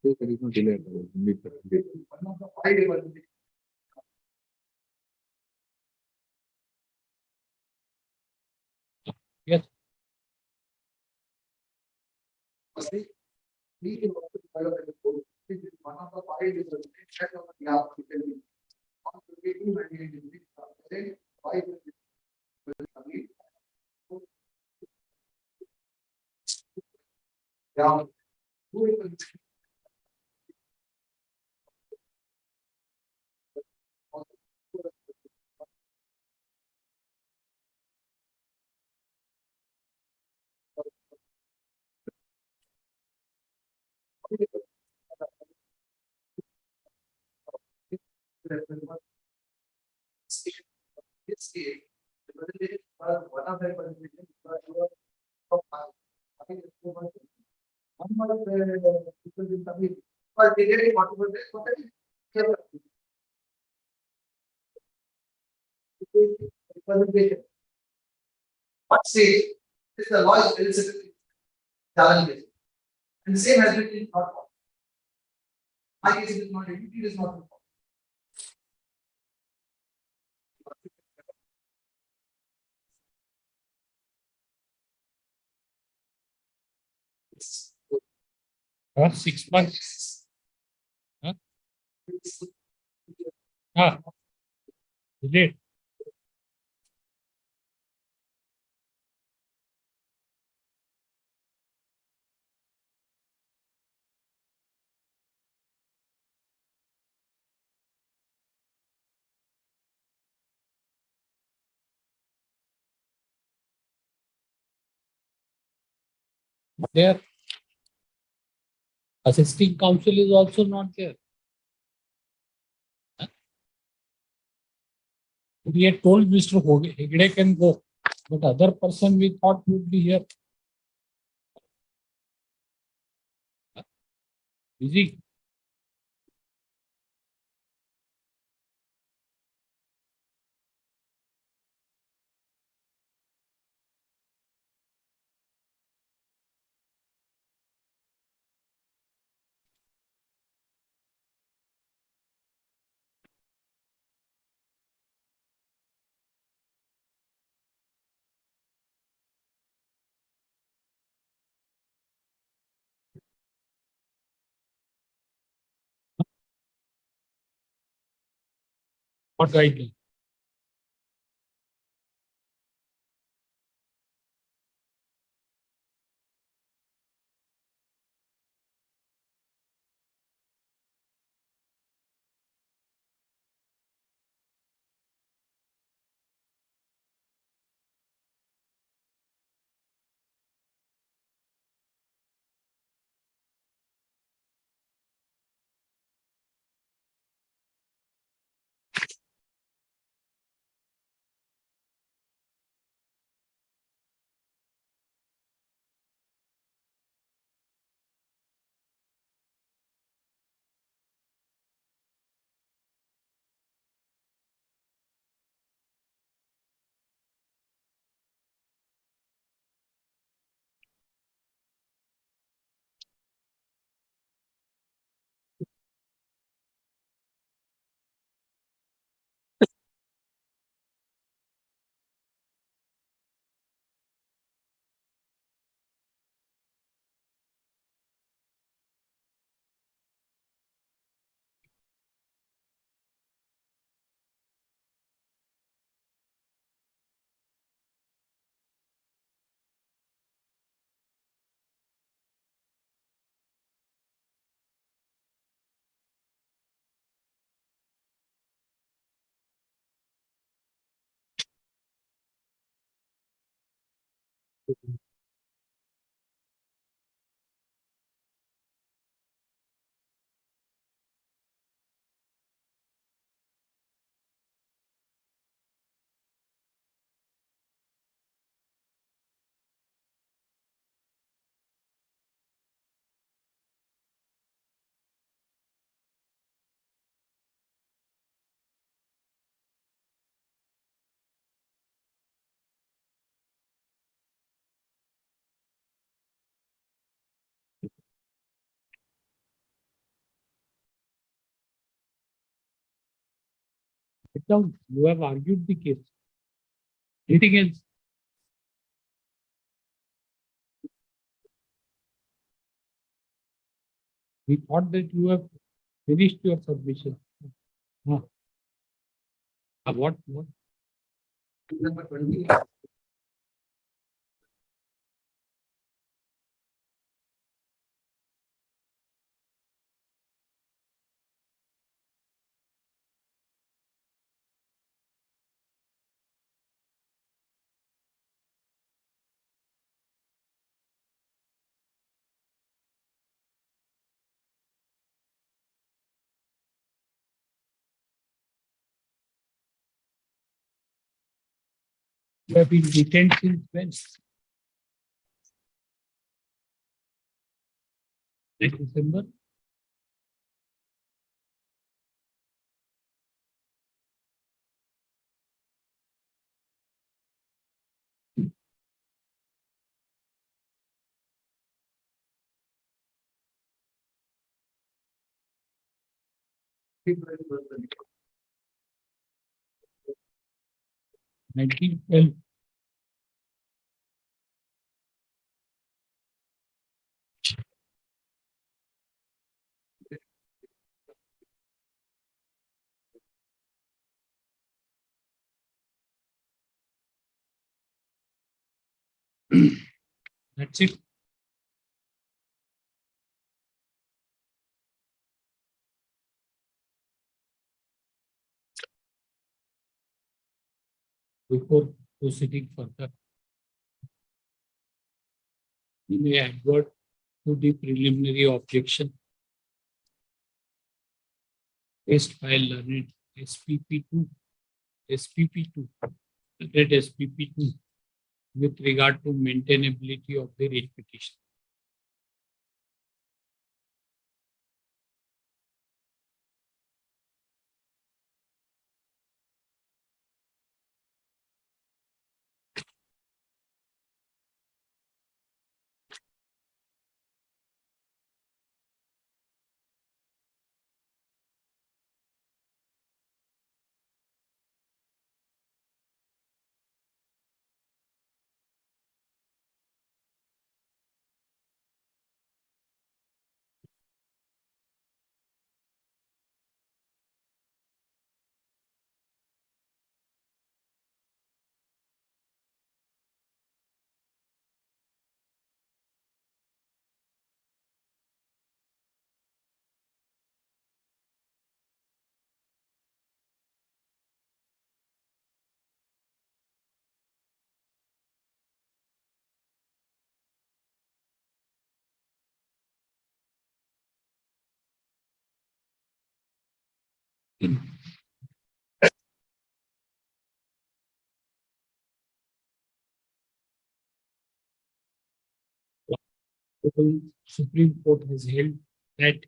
there is no delay. Yes. What stage is the law is very significant challenge. And the same has been in not my case it is not it is not. Huh? 6 months. Huh? Ah, delayed. There, assisting counsel is also not there. Huh? We had told Mr. Hegde can go, but other person we thought would be here. Huh? Busy. What guideline? Sit down. You have argued the case. Anything else? We thought that you have finished your submission. Huh. What? What? Number 20. You have been detained since when? Like December? February 12. 1912. That's it. Before proceeding further, we may advert to the preliminary objection raised by learned SPP2, SPP2, that SPP2 with regard to maintainability of the rate petition. The Supreme Court has held that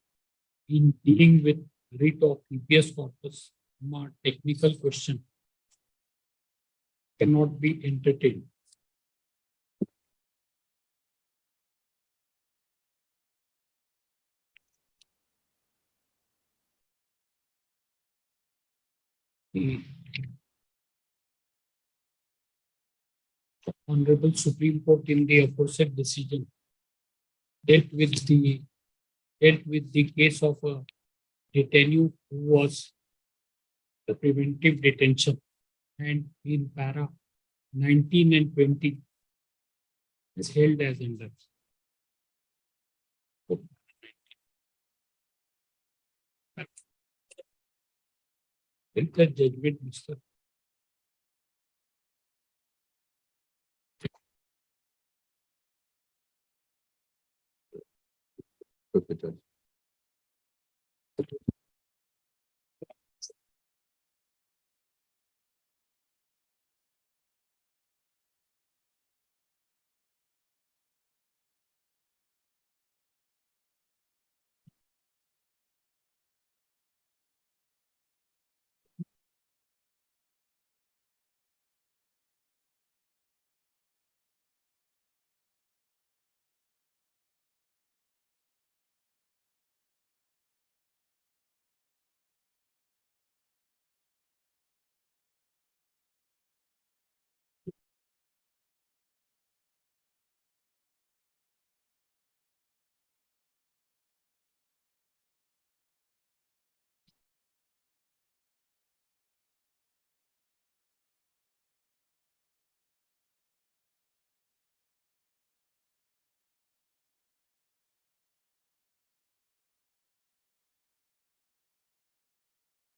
in dealing with writ of habeas corpus, technical question cannot be entertained. The Honorable Supreme Court in the aforesaid decision dealt with the case of a detainee who was the preventive detention, and in para 19 and 20 is held as under. Enter judgment, Mr. Okay, Judge.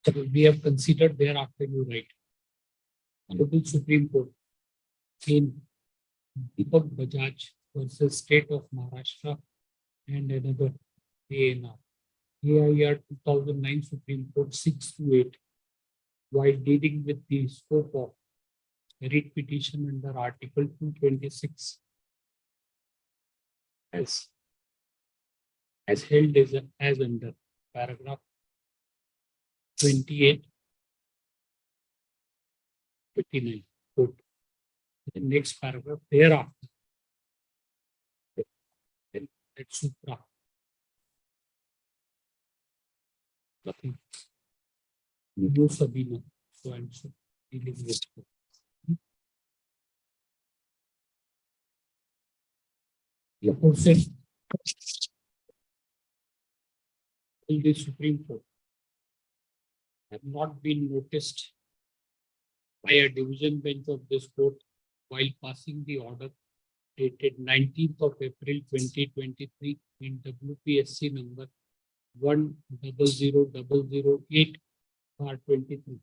So we have considered thereafter, you write. Honorable Supreme Court in Deepak Bajaj versus State of Maharashtra and another ANR. AIR 2009 Supreme Court 6 to 8, while dealing with the scope of writ petition under Article 226 as, held as under paragraph 28, 59. Quote. The next paragraph thereafter, then that supra. Nothing. No Sabina. So and so dealing with. The aforesaid in the Supreme Court have not been noticed by a division bench of this court while passing the order dated 19th of April 2023 in WPSC number 100008/23.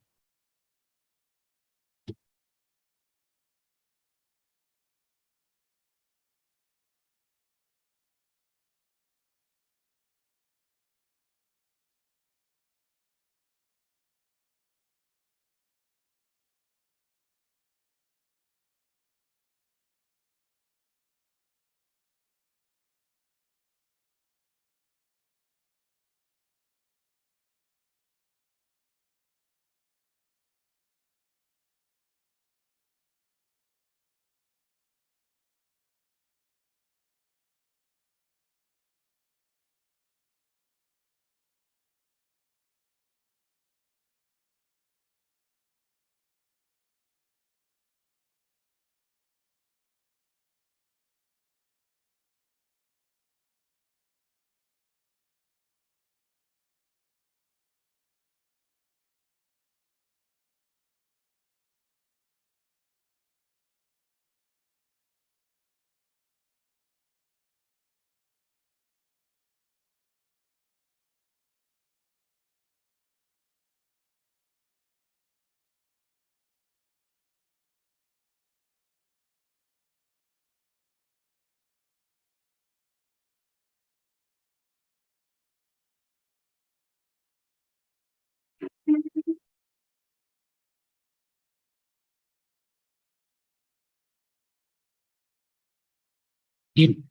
In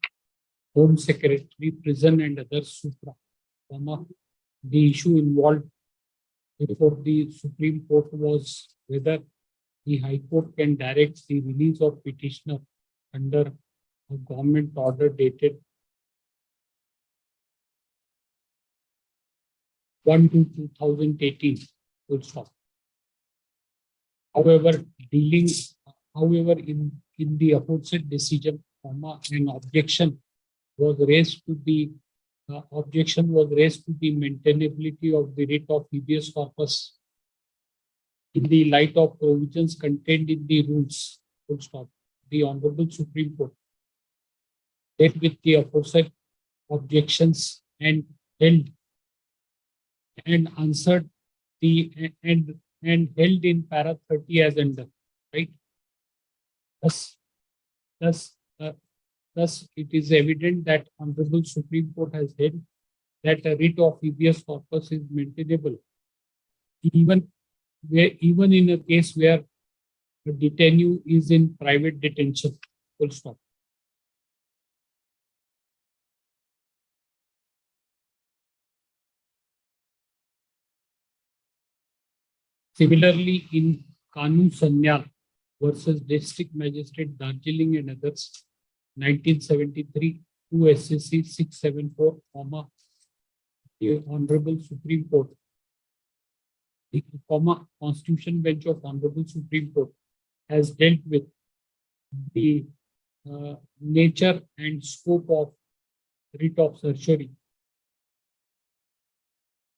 Home Secretary, Prison and other supra, the issue involved before the Supreme Court was whether the High Court can direct the release of petitioner under a government order dated 1/2/2018. Full stop. However, in the aforesaid decision, an objection was raised to the maintainability of the writ of habeas corpus in the light of provisions contained in the rules. Full stop. The Honorable Supreme Court dealt with the aforesaid objections and held and answered the and held in para 30 as under, right? Thus, thus, uh, thus, it is evident that Honorable Supreme Court has held that a writ of habeas corpus is maintainable, even in a case where the detainee is in private detention. Full stop. Similarly, in Kanu Sanyal versus District Magistrate Darjeeling and others, 1973, 2 SCC 674, the Honorable Supreme Court, the Constitution Bench of Honorable Supreme Court has dealt with the nature and scope of writ of certiorari,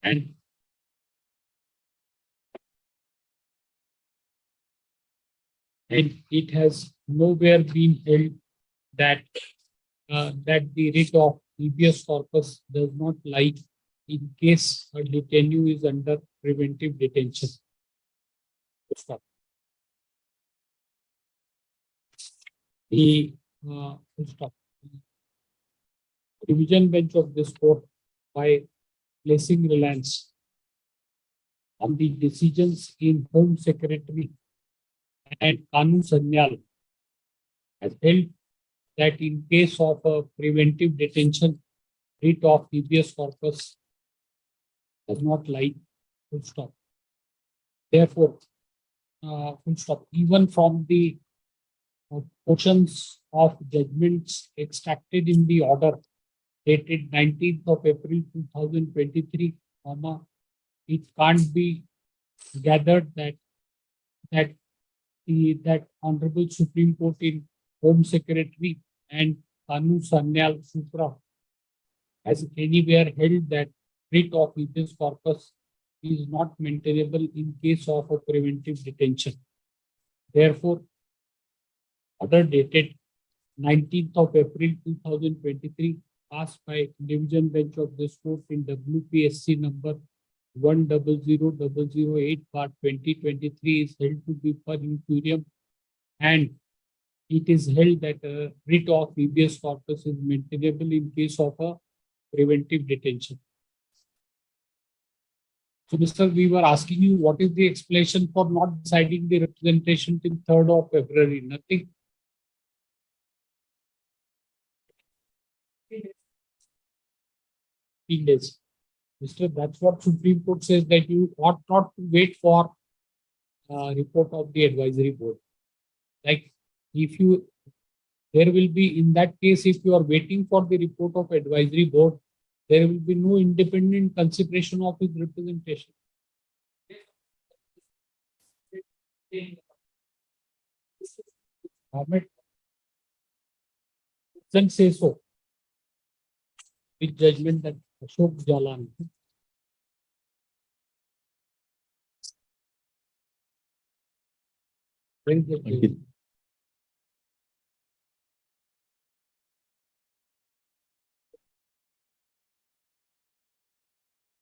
and it has nowhere been held that the writ of habeas corpus does not lie in case a detainee is under preventive detention. Stop. The full stop. Division bench of this court, by placing reliance on the decisions in Home Secretary and Kanun Sanyal, has held that in case of a preventive detention, writ of habeas corpus does not lie. Full stop. Therefore, full stop. Even from the portions of judgments extracted in the order dated 19th of April 2023, it can't be gathered that Honorable Supreme Court in Home Secretary and Kanu Sanyal Supra has anywhere held that writ of habeas corpus is not maintainable in case of a preventive detention. Therefore, order dated 19th of April 2023, passed by Division Bench of this court in WPSC number 1000008/2023 is held to be per inferium, and it is held that a writ of habeas corpus is maintainable in case of a preventive detention. So, Mr. We were asking you what is the explanation for not deciding the representation till 3rd of February? Nothing. Days. Mr. That's what Supreme Court says, that you ought not to wait for report of the advisory board. Like if you, there will be, in that case, if you are waiting for the report of advisory board, there will be no independent consideration of his representation. Government doesn't say so. With judgment that Ashok Jalan. Where is the judgment?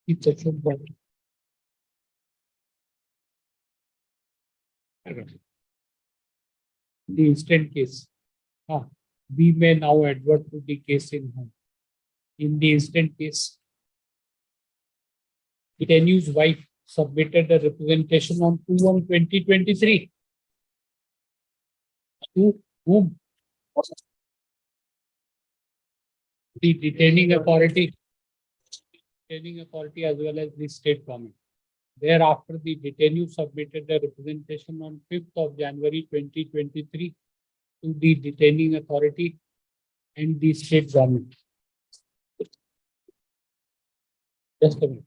It's Ashok Jalan. The instant case. We may now advert to the case in hand. In the instant case, Itenu's wife submitted a representation on 2/1/2023. To whom? The detaining authority as well as the state government. Thereafter, the detainee submitted a representation on 5th of January 2023 to the detaining authority and the state government. Just a minute.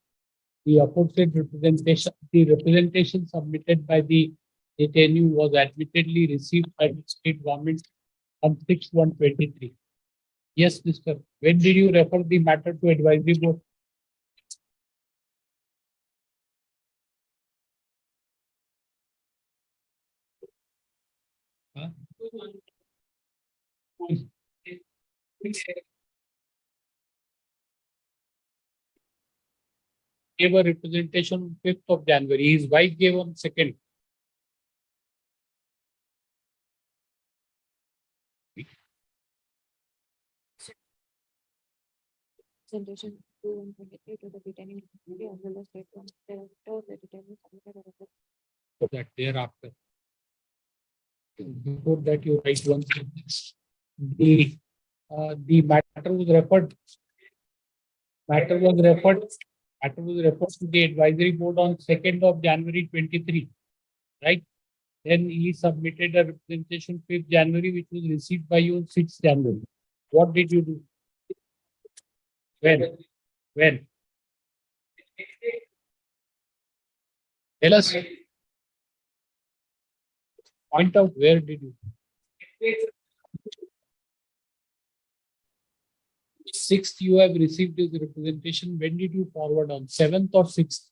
The aforesaid representation submitted by the detainee was admittedly received by the state government on 6/1/23. Yes, Mr. When did you refer the matter to advisory board? Gave a representation on 5th of January. His wife gave on 2nd. Presentation 2/1/23 to the detaining authority as well as state government. Thereafter, the detainee submitted a report. So that thereafter. Before that, you write one sentence. The matter was referred to the advisory board on 2nd of January 23, right? Then he submitted a representation 5th January, which was received by you on 6th January. What did you do? When? Tell us. Point out where did you? 6th, you have received his representation. When did you forward on 7th or 6th?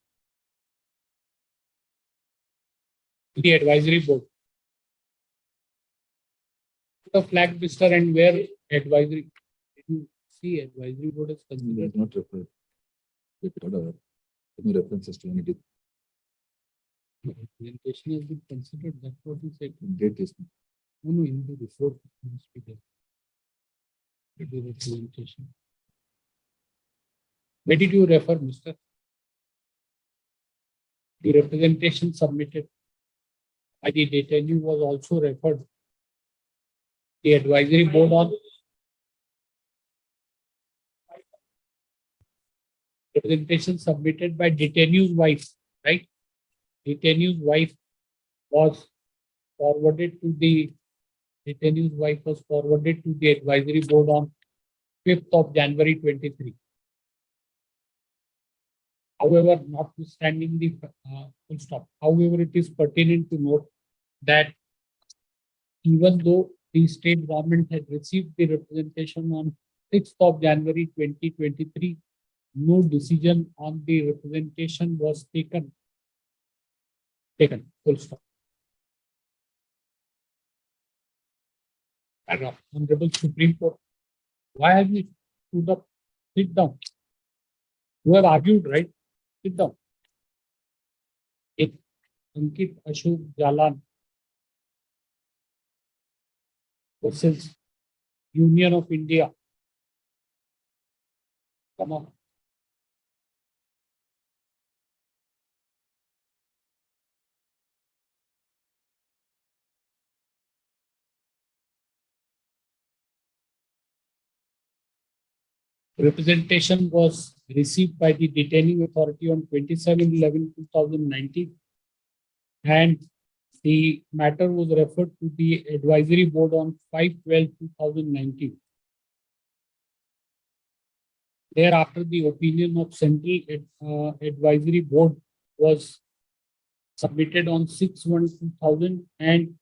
The advisory board. The flag, Mr. And where advisory? Did you see advisory board is considered? Not referred. Any references to any Representation has been considered. That's what he said. Date is No, no, in the report it must be there. The representation. Where did you refer, Mr.? The representation submitted by the detainee was also referred. The advisory board on representation submitted by detainee's wife, right? Detainee's wife was forwarded to the detainee's wife was forwarded to the advisory board on 5th of January 23. However, notwithstanding the full stop, however, it is pertinent to note that even though the state government had received the representation on 6th of January 2023, no decision on the representation was taken. Full stop. Paragraph. Honorable Supreme Court, why have you stood up? Sit down. You have argued, right? Sit down. Ankit Ashok Jalan versus Union of India. Come on. Representation was received by the detaining authority on 27/11/2019, and the matter was referred to the advisory board on 5/12/2019. Thereafter, the opinion of Central Advisory Board was submitted on 6/1/2000, and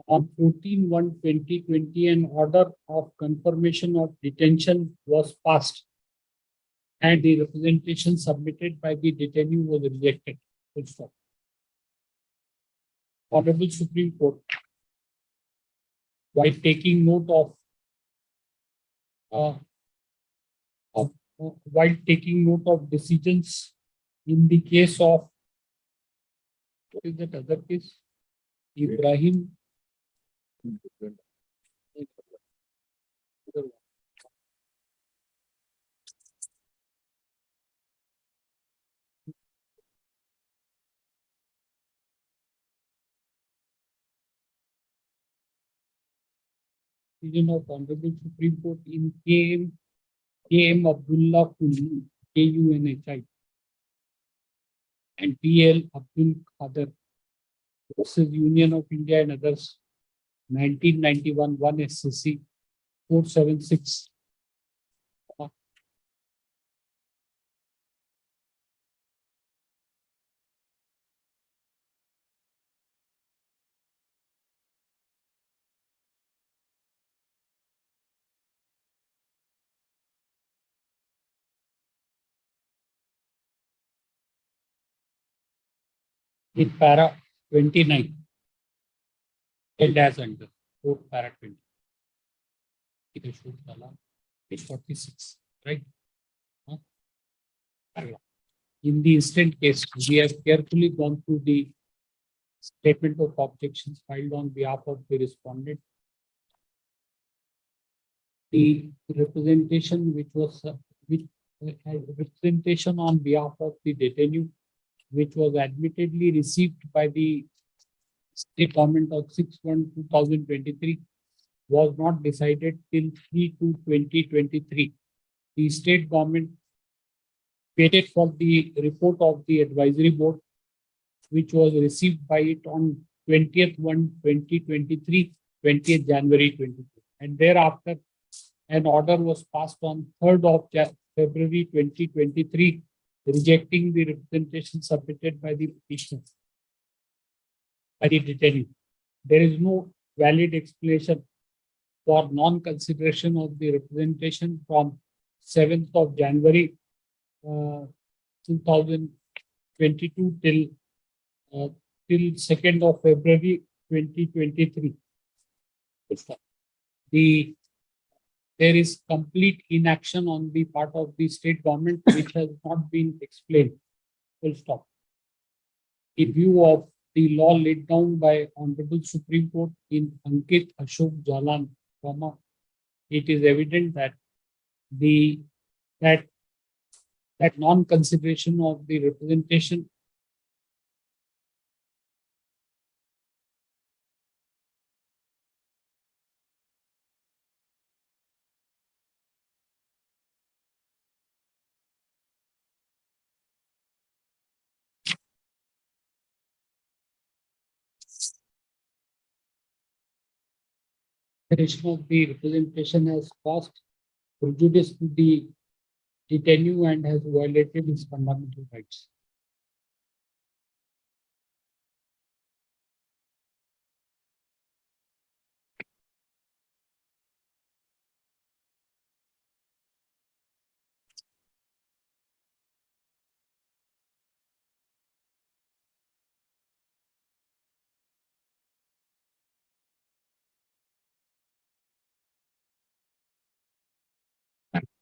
on 14/1/2020, an order of confirmation of detention was passed, and the representation submitted by the detainee was rejected. Full stop. Honorable Supreme Court, while taking note uh, while taking note of decisions in the case of, what is that other case? Ibrahim. Decision of Honorable Supreme Court in KM Abdullah Kuni, KUNHI, and PL Abdul Khader versus Union of India and others, 1991, 1 SCC 476. In para 29, held as under quote para 20. It is shown page 46, right? Paragraph. In the instant case, we have carefully gone through the statement of objections filed on behalf of the respondent. The representation which was representation on behalf of the detainee, which was admittedly received by the state government on 6/1/2023, was not decided till 3/2/2023. The state government waited for the report of the advisory board, which was received by it on 20th/1/2023, 20th January 2022, and thereafter an order was passed on 3rd of February 2023, rejecting the representation submitted by the petitioner, by the detainee. There is no valid explanation for non-consideration of the representation from 7th of January 2022 till 2nd of February 2023. There is complete inaction on the part of the state government, which has not been explained. Full stop. in view of the law laid down by Honorable Supreme Court in Ankit Ashok Jalan, it is evident that the that that non-consideration of the representation of the representation has caused prejudice to the detainee and has violated his fundamental rights.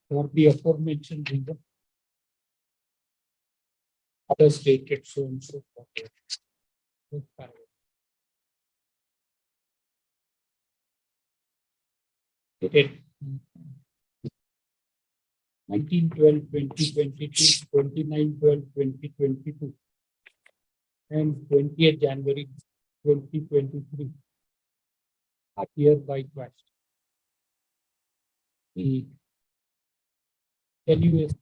For the aforementioned reason, others stated so and so forth. Dated 19/12/2022, 29/12/2022, and 20th January 2023 are hereby quashed. The NUS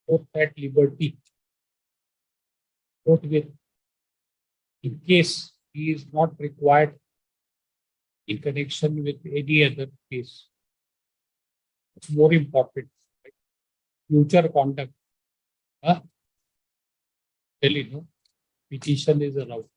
both at liberty, both with, in case he is not required in connection with any other case. It's more important. Right? Future conduct. Huh? Tell you, no? Petition is allowed.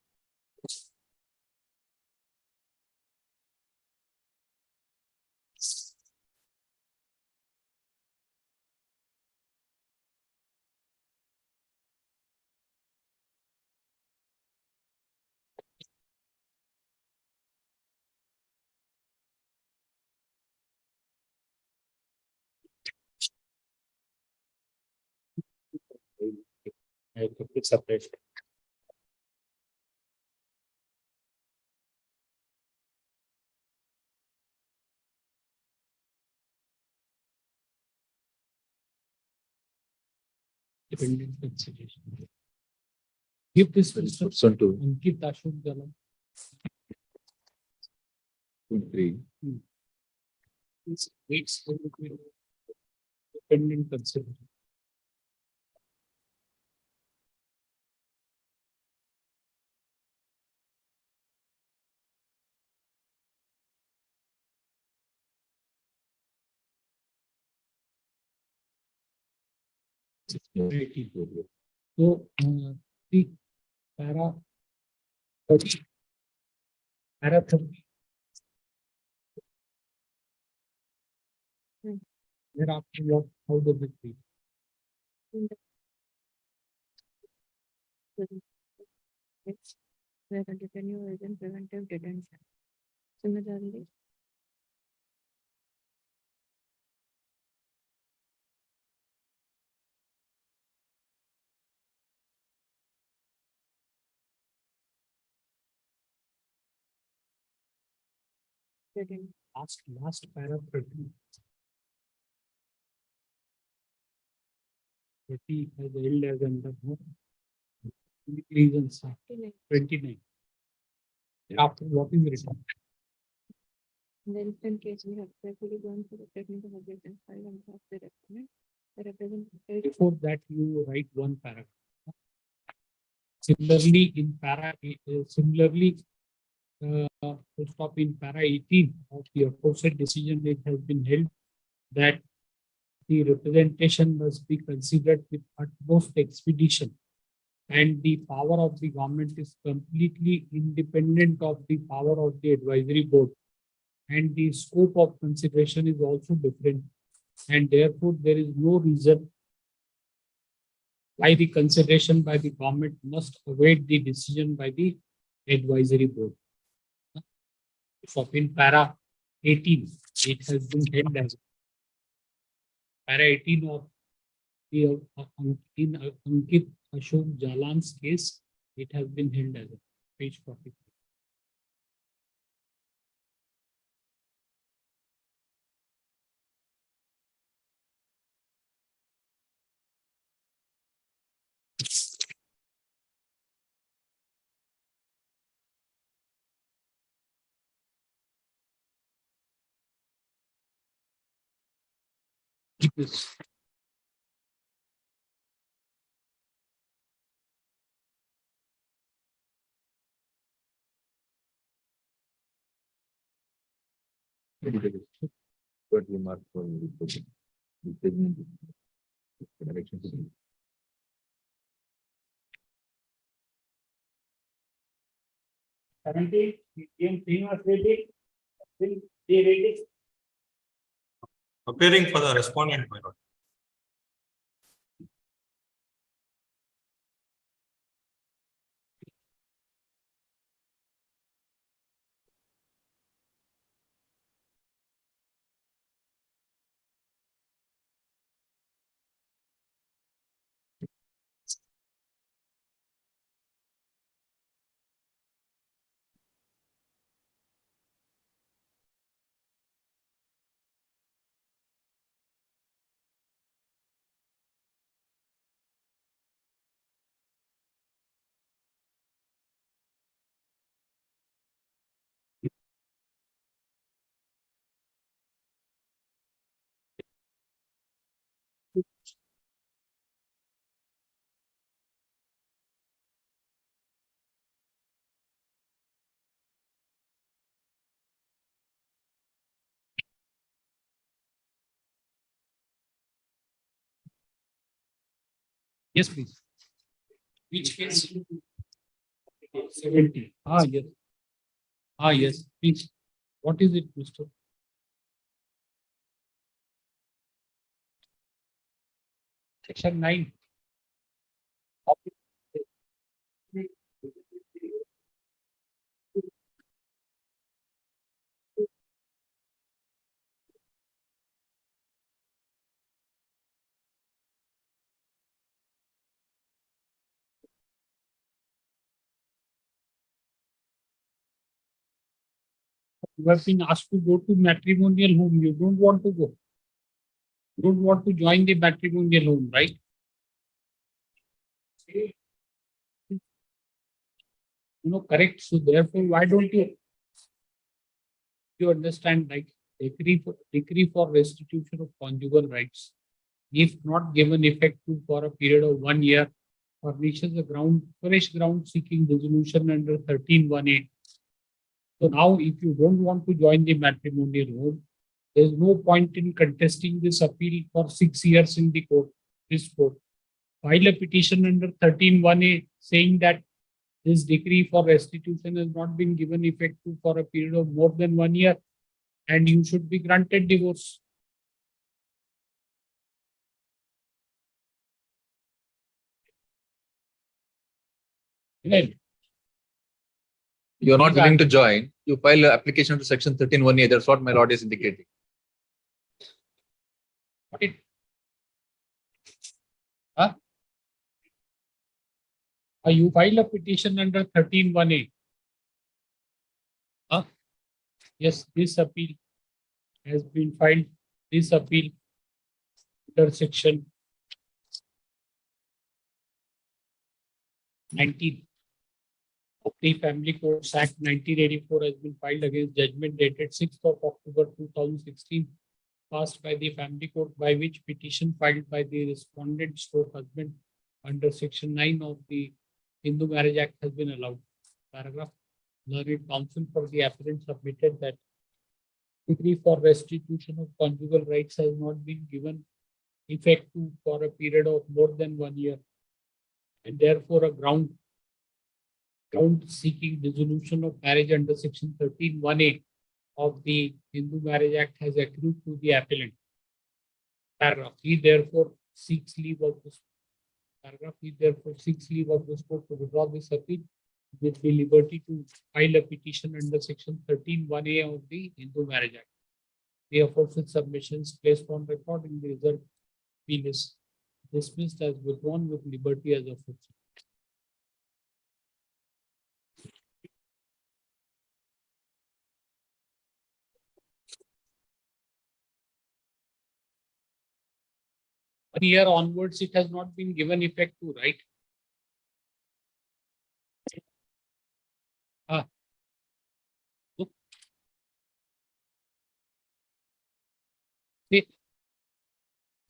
I have to put separate. Dependent consideration. Give this person to Ankit Ashok Jalan. 3. Waits dependent consideration. So the para 30, para 30. Thereafter, what? How does it read? Where the detainee is in preventive detention. Similarly, Last para 30. 30 has held as under reasons 29. After what is written? in the instant case, we have carefully gone through the technical objections filed on behalf of the respondent. The representative Before that, you write one paragraph. Similarly, in to stop in para 18 of the aforesaid decision, it has been held that the representation must be considered with utmost expedition, and the power of the government is completely independent of the power of the advisory board, and the scope of consideration is also different, and therefore there is no reason why the consideration by the government must await the decision by the advisory board. So in para 18, it has been held as para 18 of the in Ankit Ashok Jalan's case, It has been held as a page 43. Yes. What remark for the direction? Currently, game 3 was rated. Still, they rated. Appearing for the respondent, my lord. Yes, please. Which case? 70. Ah, yes. Ah, yes. Please. What is it, Mr.? Section 9. You have been asked to go to matrimonial home. You don't want to go. You don't want to join the matrimonial home, right? Correct. So therefore, why don't you understand, like, decree for restitution of conjugal rights, if not given effect to for a period of 1 year, furnishes a fresh ground seeking resolution under 13(1)(8). So now, if you don't want to join the matrimonial home, there is no point in contesting this appeal for 6 years in the court. This court file a petition under 13(1)(A) saying that this decree for restitution has not been given effect to for a period of more than 1 year, and you should be granted divorce. Right. You are not These willing are- to join, you file an application to section 13(1)(A). That's what my lord is indicating. What it? Huh? You file a petition under 13(1)(A). Huh? Yes, this appeal has been filed. This appeal under section 19 of the Family Courts Act 1984 has been filed against judgment dated 6th of October 2016, passed by the Family Court, by which petition filed by the respondent stroke husband under section 9 of the Hindu Marriage Act has been allowed. Paragraph. Learned counsel for the appellant submitted that decree for restitution of conjugal rights has not been given effect to for a period of more than 1 year, and therefore a ground seeking dissolution of marriage under section 13(1)(A) of the Hindu Marriage Act has accrued to the appellant. Paragraph. He therefore seeks leave of this paragraph. He therefore seeks leave of this court to withdraw this appeal with the liberty to file a petition under section 13(1)(A) of the Hindu Marriage Act. The aforesaid submissions placed on record in the result appeal is dismissed as withdrawn with liberty as aforesaid. year onwards, it has not been given effect to, right? Ah. See,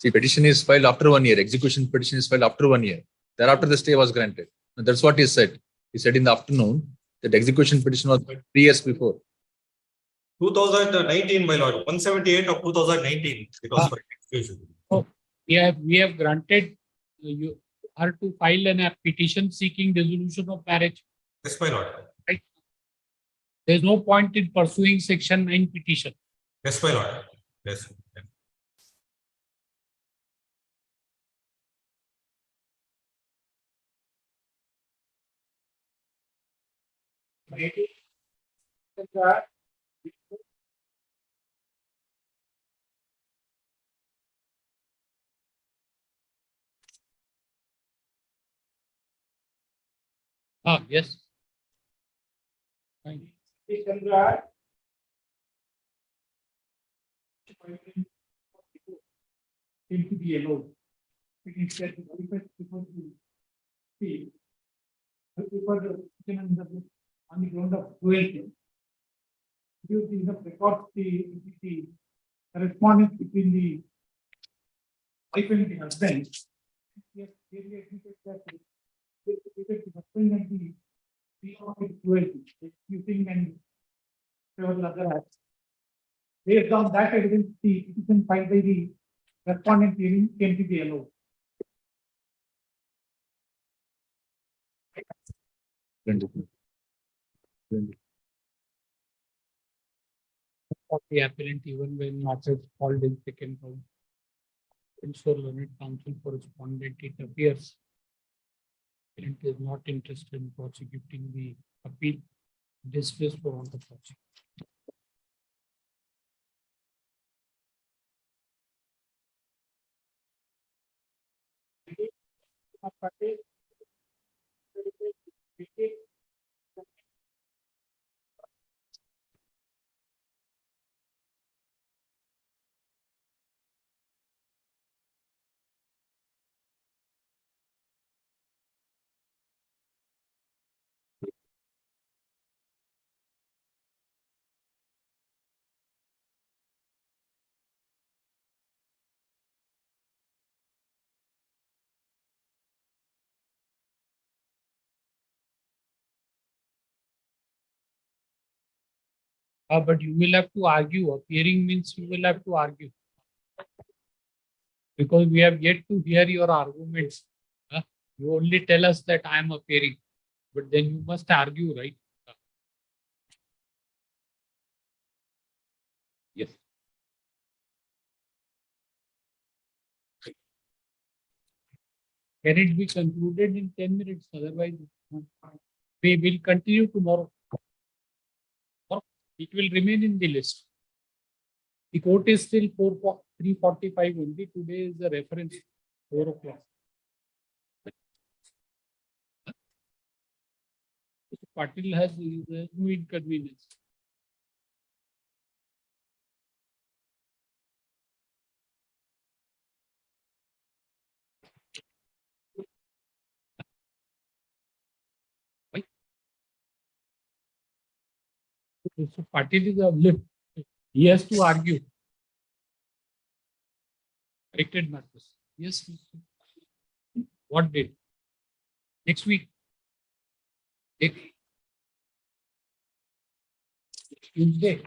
See, petition is filed after 1 year. Execution petition is filed after 1 year. Thereafter, the stay was granted. And that's what he said. He said in the afternoon that execution petition was filed 3 years before. 2019, my lord, 178 of 2019. It was for execution. we have granted you are to file a petition seeking dissolution of marriage. Yes, my lord. There is no point in pursuing Section 9 petition. Yes, my lord. Yes. Yes. Fine. Seem to be allowed. It is that the request before the fee. Before the petition on the ground of cruelty. Due to the record the correspondence between the wife and the husband. Yes, clearly admitted that the husband and the fee of cruelty, excusing and several other acts. Based on that evidence, the petition filed by the respondent hearing came to be allowed. Of the appellant even when matters called in second round. Ensure learned counsel for respondent, it appears. Appellant is not interested in prosecuting the appeal. Dismissed for on the project. But you will have to argue. Appearing means you will have to argue. Because we have yet to hear your arguments. You only tell us that I am appearing, but then you must argue, right? Yes. Can it be concluded in 10 minutes? Otherwise, we will continue tomorrow. It will remain in the list. The court is still 3:45 only. Today is the reference 4 o'clock. Patil has no inconvenience. Why? So Patil is a lift. He has to argue. Corrected matters. Yes. What date? Next week. Tuesday.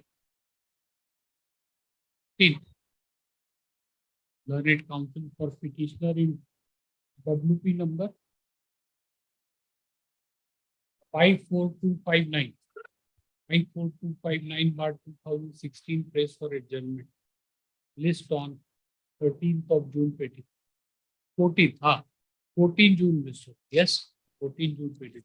15th. Learned counsel for petitioner in WP number 54259. 54259/2016 press for adjournment. List on 13th of June 20. 14th. 14 June, Mr. Yes, 14 June 20.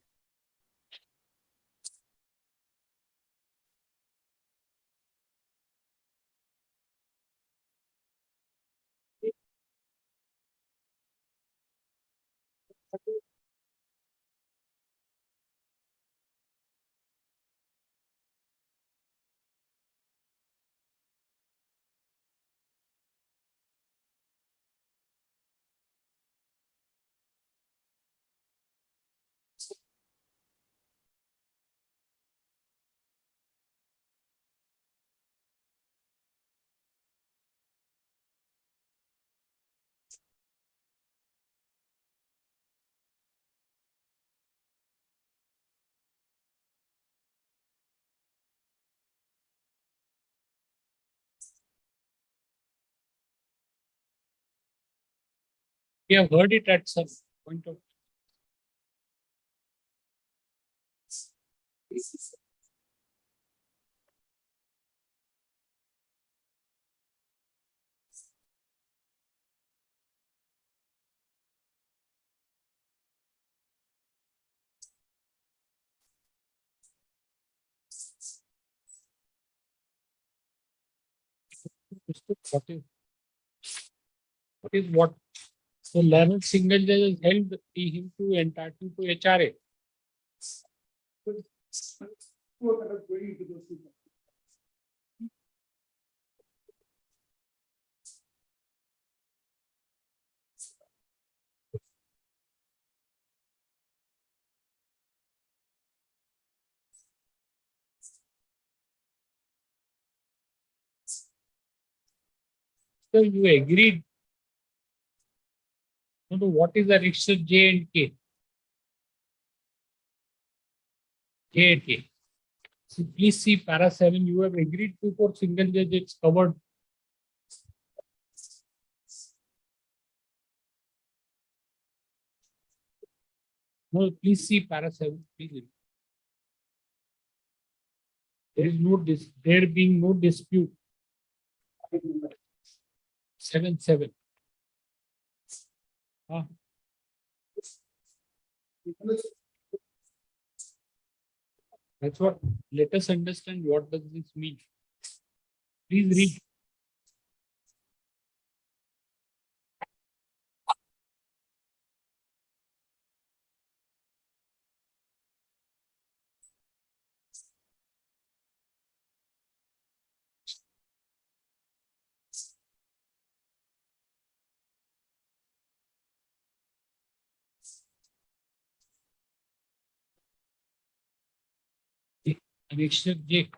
We have heard it at some point of. What the 11th single judge has held him to entitled to HRA. So you agreed. No, what is the register J and K? J and K. So please see para 7. You have agreed to for single judge. It's covered. No, please see para 7. Please. There is no there being no dispute. 7-7. That's what. Let us understand what does this mean. Please read. Annexure J.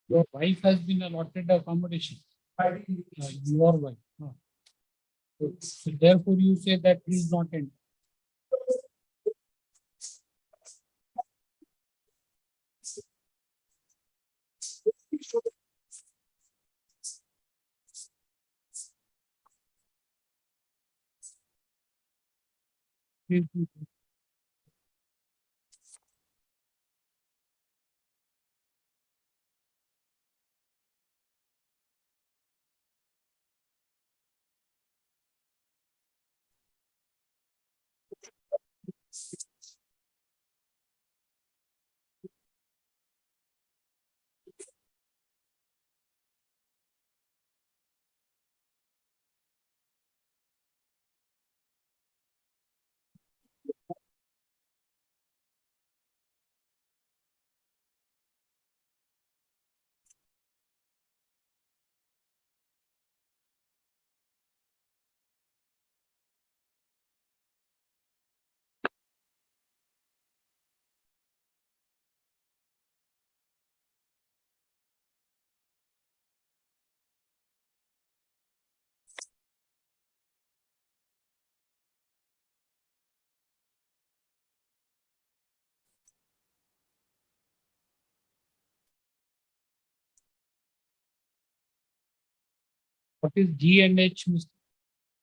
Your wife has been allotted accommodation. Your wife. Huh. So therefore, you say that he is not in. What is GNH?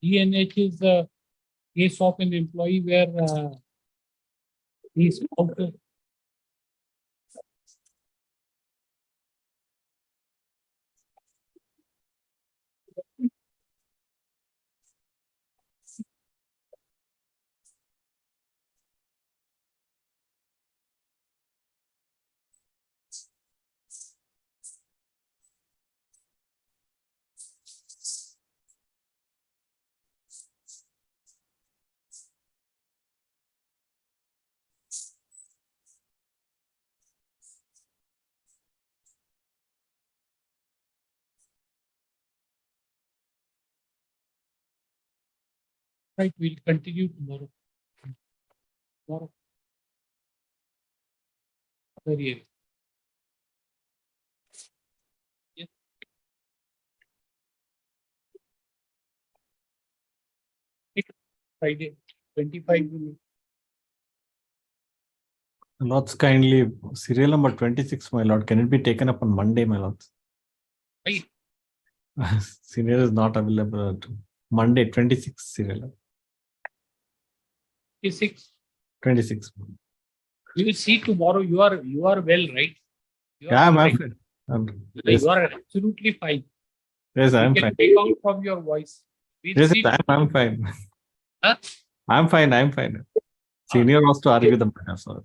GNH is a case of an employee where he's out. Right, we'll continue tomorrow. Tomorrow. Very yes. Friday, 25 minutes. Lords, kindly, serial number 26, my lord. Can it be taken up on Monday, my lords? Right. Senior is not available at Monday, 26 serial. 26. 26. We will see tomorrow. You are well, right? You are Yeah, I'm right. fine. Yes, You are absolutely fine. yes, I'm You can fine. take out from your voice. We'll Yes, see. I'm fine. Huh? I'm fine. Senior wants to argue the matter, so.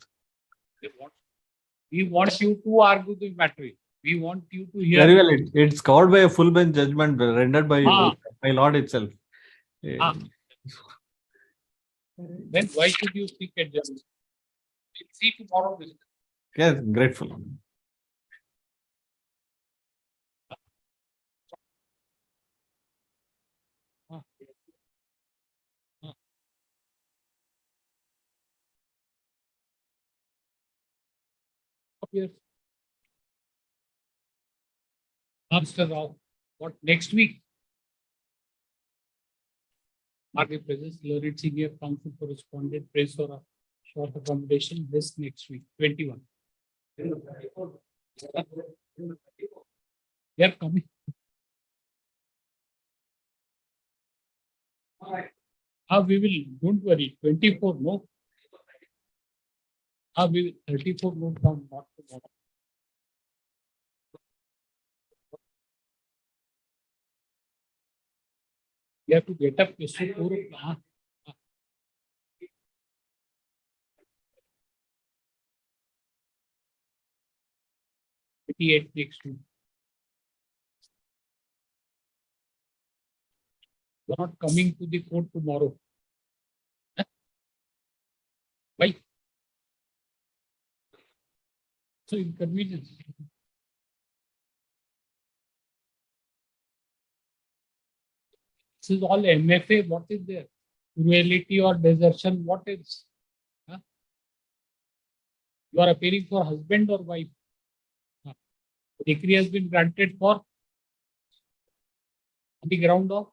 We want you to argue the matter. We want you to hear. Very well, it's covered by a full bench judgment rendered by my lord itself. Then why should you speak at them? We'll see tomorrow. Yes, grateful. Yes. After all, what next week? Are the present learned senior council correspondent press or a short accommodation this next week, 21. They are coming. We will, don't worry, 24, no. We will 34 note down, not tomorrow. You have to get up. 28 next week. You are not coming to the court tomorrow. Huh? Why? So inconvenience. This is all MFA. What is there? Cruelty or desertion? What is? Huh? You are appearing for husband or wife? Huh? Decree has been granted for on the ground of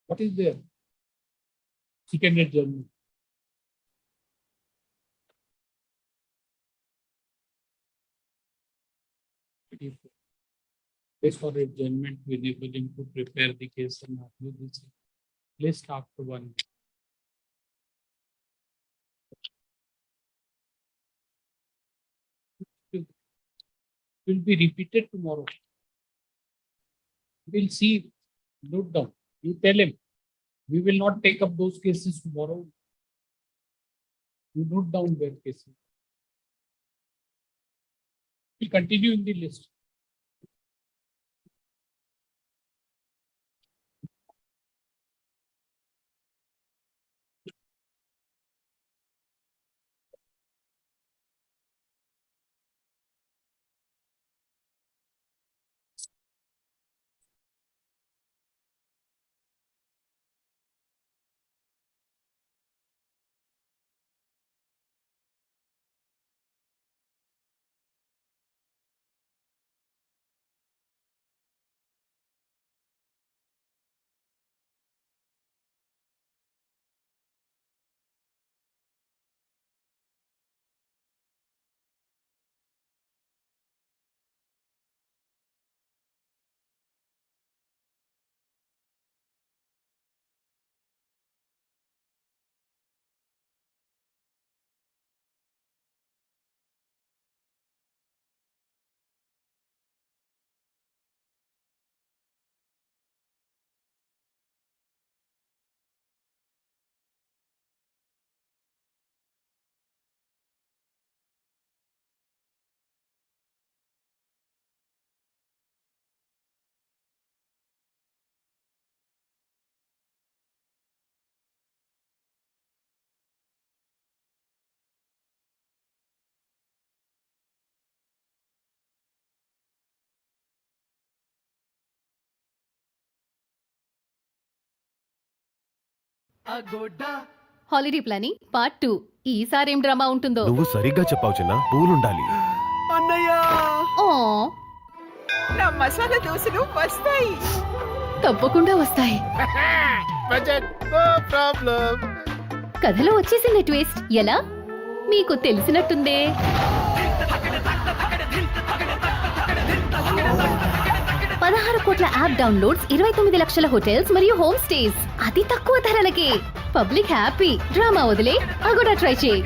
what is there? Secondary judgment. Based for a judgment, we enable him to prepare the case and argue this list after 1 year. Will be repeated tomorrow. We'll see. Note down. You tell him. We will not take up those cases tomorrow. You note down their cases. We continue in the list. Holiday planning part 2 ఈసారి ఏం drama ఉంటుందో నువ్వు సరిగ్గా చెప్పావు చిన్న పూలుండాలి ఆ, నా మసాలా దోశలు వస్తాయి. తప్పకుండా వస్తాయి. కథలో వచ్చేసింది ట్విస్ట్. ఎలా మీకు తెలిసినట్టుందే. 16 కోట్ల యాప్ డౌన్లోడ్స్, 29 లక్షల హోటల్స్ మరియు హోమ్ స్టేస్ అతి తక్కువ ధరలకే. Public happy. డ్రామా వదిలే అగోడా ట్రై చేయి.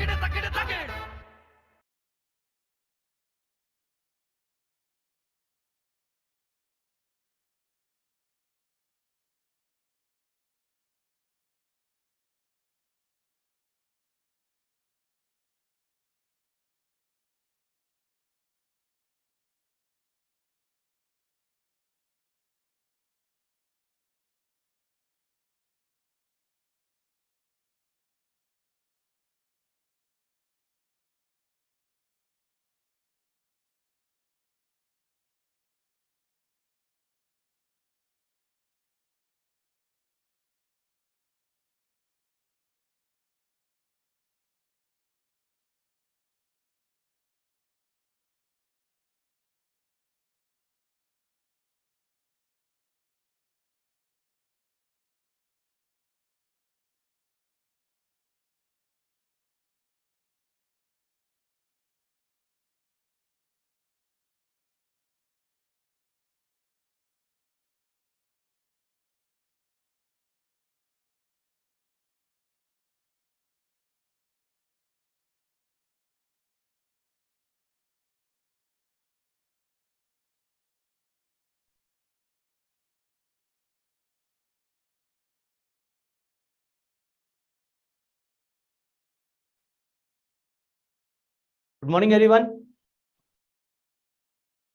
Good morning, everyone.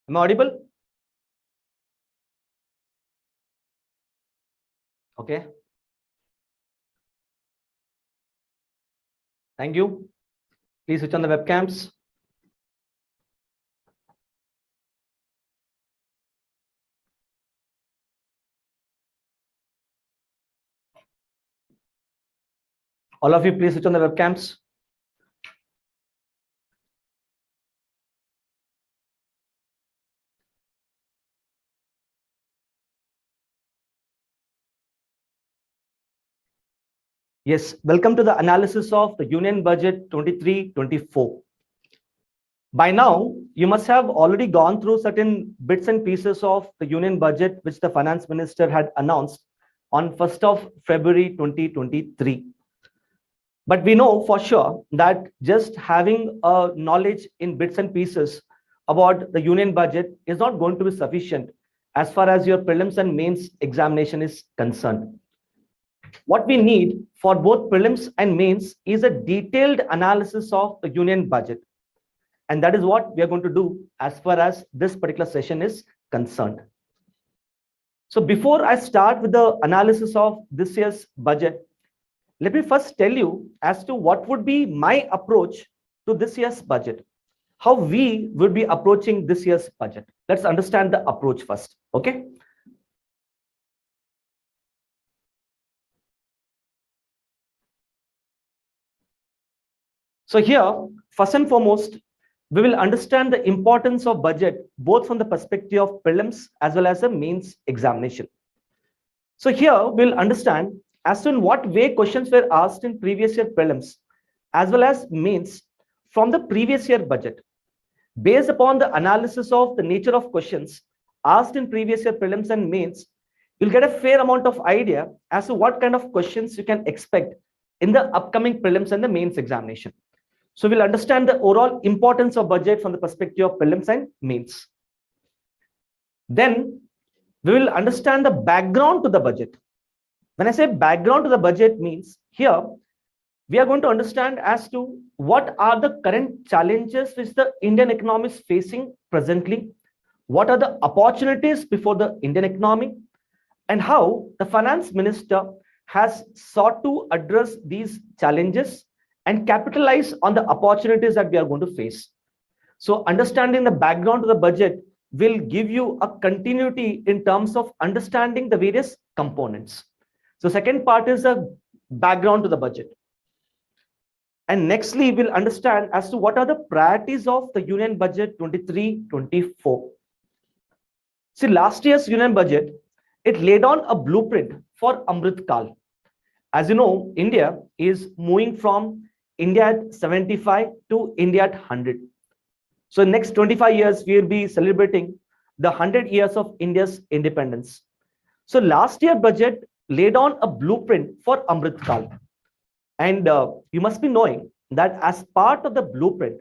Am I audible? Okay. Thank you. Please switch on the webcams. All of you, please switch on the webcams. Yes, welcome to the analysis of the Union Budget 23-24. By now, you must have already gone through certain bits and pieces of the Union Budget which the Finance Minister had announced on 1st of February 2023. But we know for sure that just having a knowledge in bits and pieces about the Union Budget is not going to be sufficient as far as your prelims and mains examination is concerned. What we need for both prelims and mains is a detailed analysis of the Union Budget. And that is what we are going to do as far as this particular session is concerned. So before I start with the analysis of this year's budget, let me first tell you as to what would be my approach to this year's budget, how we will be approaching this year's budget. Let's understand the approach first, okay? So here, first and foremost, we will understand the importance of budget, both from the perspective of prelims as well as a mains examination. So here we'll understand as to in what way questions were asked in previous year prelims as well as mains from the previous year budget. Based upon the analysis of the nature of questions asked in previous year prelims and mains, you'll get a fair amount of idea as to what kind of questions you can expect in the upcoming prelims and the mains examination. So we'll understand the overall importance of budget from the perspective of prelims and mains. Then we will understand the background to the budget. When I say background to the budget means here, we are going to understand as to what are the current challenges which the Indian economy is facing presently, what are the opportunities before the Indian economy, and how the finance minister has sought to address these challenges and capitalize on the opportunities that we are going to face. So understanding the background to the budget will give you a continuity in terms of understanding the various components. So second part is a background to the budget. And nextly, we'll understand as to what are the priorities of the Union Budget 23-24. See, last year's Union Budget, it laid on a blueprint for Amrit Kal. As you know, India is moving from India at 75 to India at 100. So next 25 years, we will be celebrating the 100 years of India's independence. So last year budget laid on a blueprint for Amrit Kal. And you must be knowing that as part of the blueprint,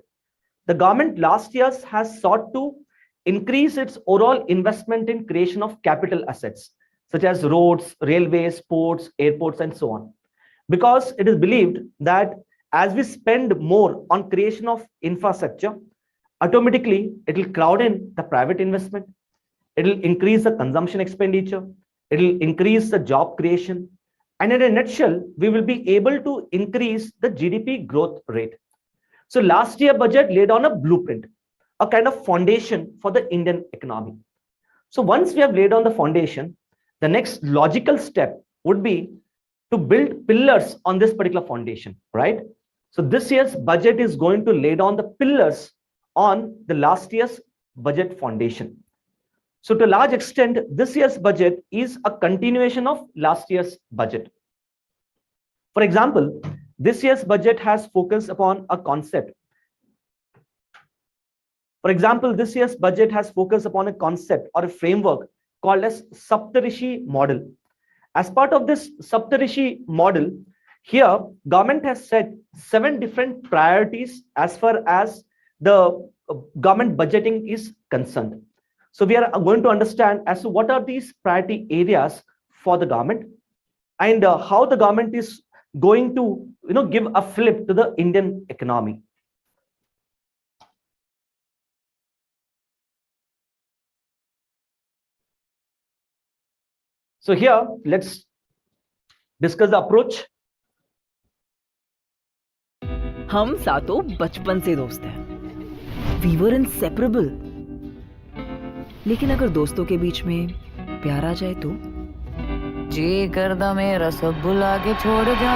the government last year has sought to increase its overall investment in creation of capital assets, such as roads, railways, ports, airports, and so on. Because it is believed that as we spend more on creation of infrastructure, automatically it will crowd in the private investment, it will increase the consumption expenditure, it will increase the job creation, and in a nutshell, we will be able to increase the GDP growth rate. So last year budget laid on a blueprint, a kind of foundation for the Indian economy. So once we have laid on the foundation, the next logical step would be to build pillars on this particular foundation, right? So this year's budget is going to lay down the pillars on the last year's budget foundation. So to a large extent, this year's budget is a continuation of last year's budget. For example, this year's budget has focused upon a concept. For example, this year's budget has focused upon a concept or a framework called as Saptarishi model. As part of this Saptarishi model, here government has set 7 different priorities as far as the government budgeting is concerned. So we are going to understand as to what are these priority areas for the government and how the government is going to give a flip to the Indian economy. So here, let's discuss the approach. हम सातों बचपन से दोस्त हैं। We were inseparable. लेकिन अगर दोस्तों के बीच में प्यार आ जाए तो जी करदा मेरा सब भुला के छोड़ जा।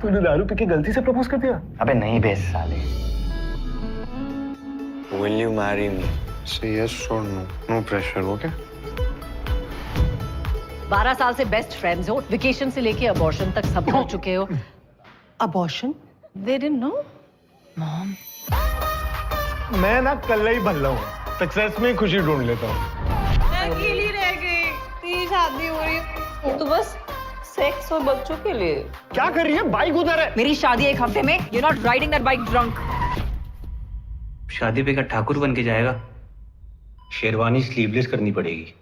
तूने दारू पी के गलती से प्रपोज कर दिया? अबे नहीं बे साले। Will you marry me? Say yes or no. No pressure, okay? 12 साल से बेस्ट फ्रेंड्स हो, वेकेशन से लेके अबॉर्शन तक सब कर चुके हो. Abortion? They didn't know. Mom. मैं ना कल ही भल्ला हूँ, सक्सेस में खुशी ढूंढ लेता हूँ. अकेली रह गई, तेरी शादी हो रही है तो बस सेक्स और बच्चों के लिए. क्या कर रही है? बाइक उधर है. मेरी शादी एक हफ्ते में. You're not riding that bike drunk. शादी पे का ठाकुर बन के जाएगा. शेरवानी स्लीवलेस करनी पड़ेगी.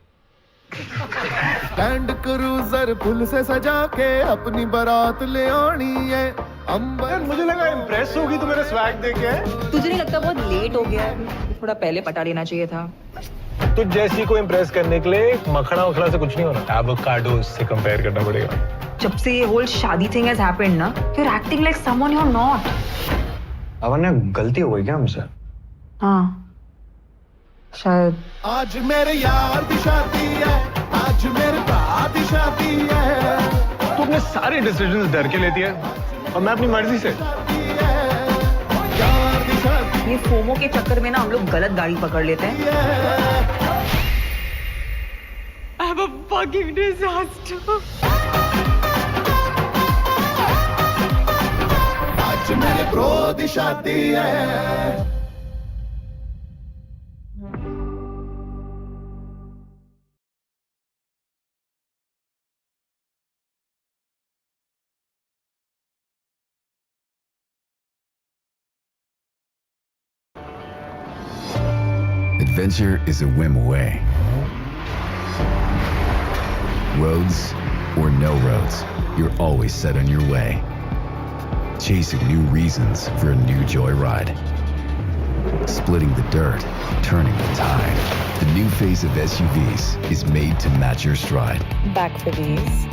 लैंड क्रूजर फुल से सजा के अपनी बारात ले आनी है. यार मुझे लगा इम्प्रेस होगी तो मेरा स्वैग देख के. तुझे नहीं लगता बहुत लेट हो गया है? थोड़ा पहले पटा लेना चाहिए था. तो जैसी को इम्प्रेस करने के लिए मखना वखड़ा से कुछ नहीं होना. एवोकाडो से कंपेयर करना पड़ेगा. जब से ये होल शादी थिंग हैज हैपेंड ना, you're acting like someone you're not. Avanya गलती हो गई क्या हमसे? हाँ शायद. आज मेरे यार की शादी है, आज मेरे भरा की शादी है. तू अपने सारे डिसीजंस डर के लेती है और मैं अपनी मर्जी से. ये फोमो के चक्कर में ना हम लोग गलत गाड़ी पकड़ लेते हैं. I have a fucking disaster. आज मेरे ब्रो की शादी है. Adventure is a whim away. Roads or no roads, you're always set on your way. Chasing new reasons for a new joyride. Splitting the dirt, turning the tide. The new phase of SUVs is made to match your stride. Back for these.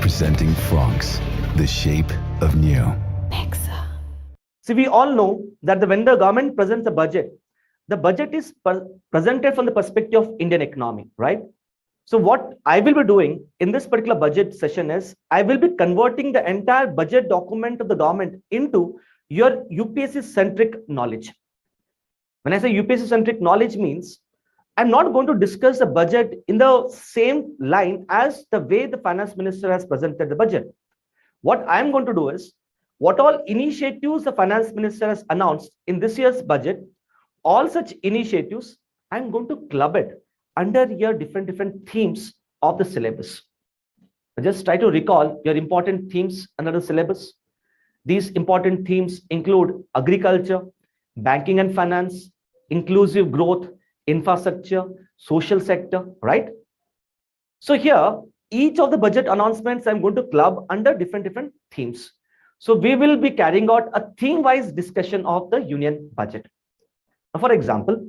Presenting Franks, the shape of new. See, we all know that when the government presents a budget, the budget is presented from the perspective of Indian economy, right? So what I will be doing in this particular budget session is I will be converting the entire budget document of the government into your UPSC centric knowledge. When I say UPSC centric knowledge means I'm not going to discuss the budget in the same line as the way the finance minister has presented the budget. What I'm going to do is what all initiatives the finance minister has announced in this year's budget, all such initiatives, I'm going to club it under your different themes of the syllabus. Just try to recall your important themes under the syllabus. These important themes include agriculture, banking and finance, inclusive growth, infrastructure, social sector, right? So here, each of the budget announcements I'm going to club under different themes. So we will be carrying out a theme-wise discussion of the union budget. Now, for example,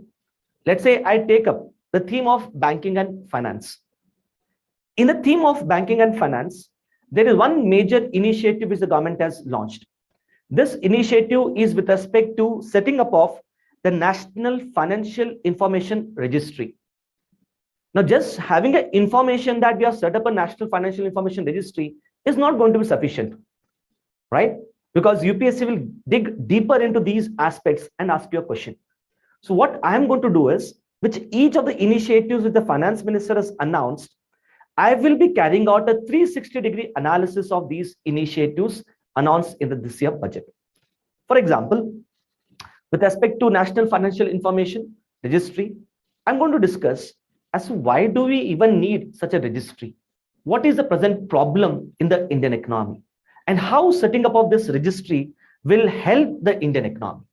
let's say I take up the theme of banking and finance. In the theme of banking and finance, there is one major initiative which the government has launched. This initiative is with respect to setting up of the National Financial Information Registry. Now, just having an information that we have set up a National Financial Information Registry is not going to be sufficient, right? Because UPSC will dig deeper into these aspects and ask you a question. So what I am going to do is, which each of the initiatives which the finance minister has announced, I will be carrying out a 360-degree analysis of these initiatives announced in this year budget. For example, with respect to National Financial Information Registry, I'm going to discuss as to why do we even need such a registry? What is the present problem in the Indian economy? And how setting up of this registry will help the Indian economy?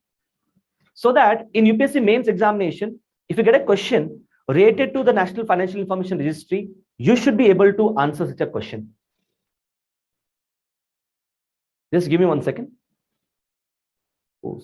So that in UPSC mains examination, if you get a question related to the National Financial Information Registry, you should be able to answer such a question. Just give me 1 second. Oh,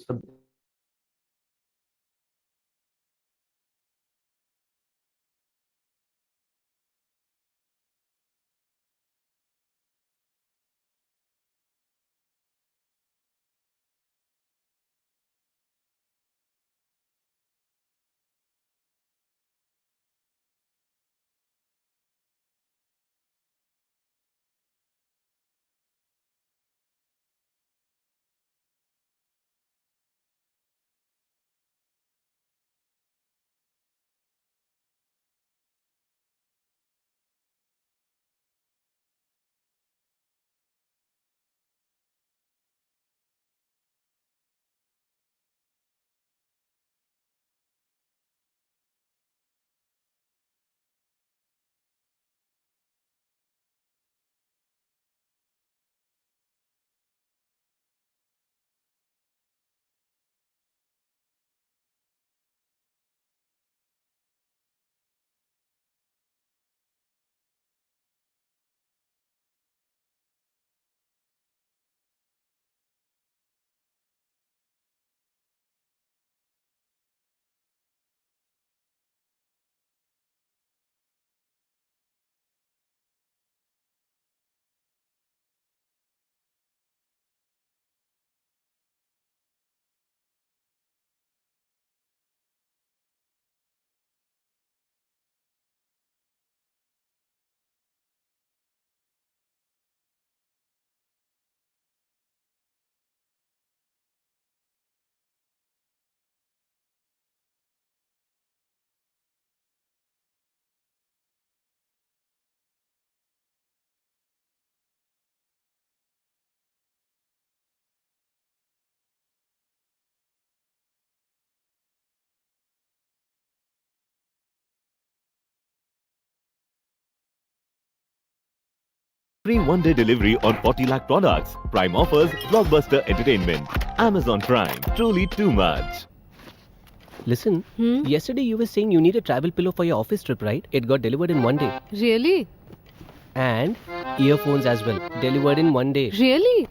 Free one-day delivery on 40 lakh products. Prime offers, blockbuster entertainment. Amazon Prime, truly too much. Listen, yesterday you were saying you need a travel pillow for your office trip, right? It got delivered in one day. Really? And earphones as well, delivered in one day. Really?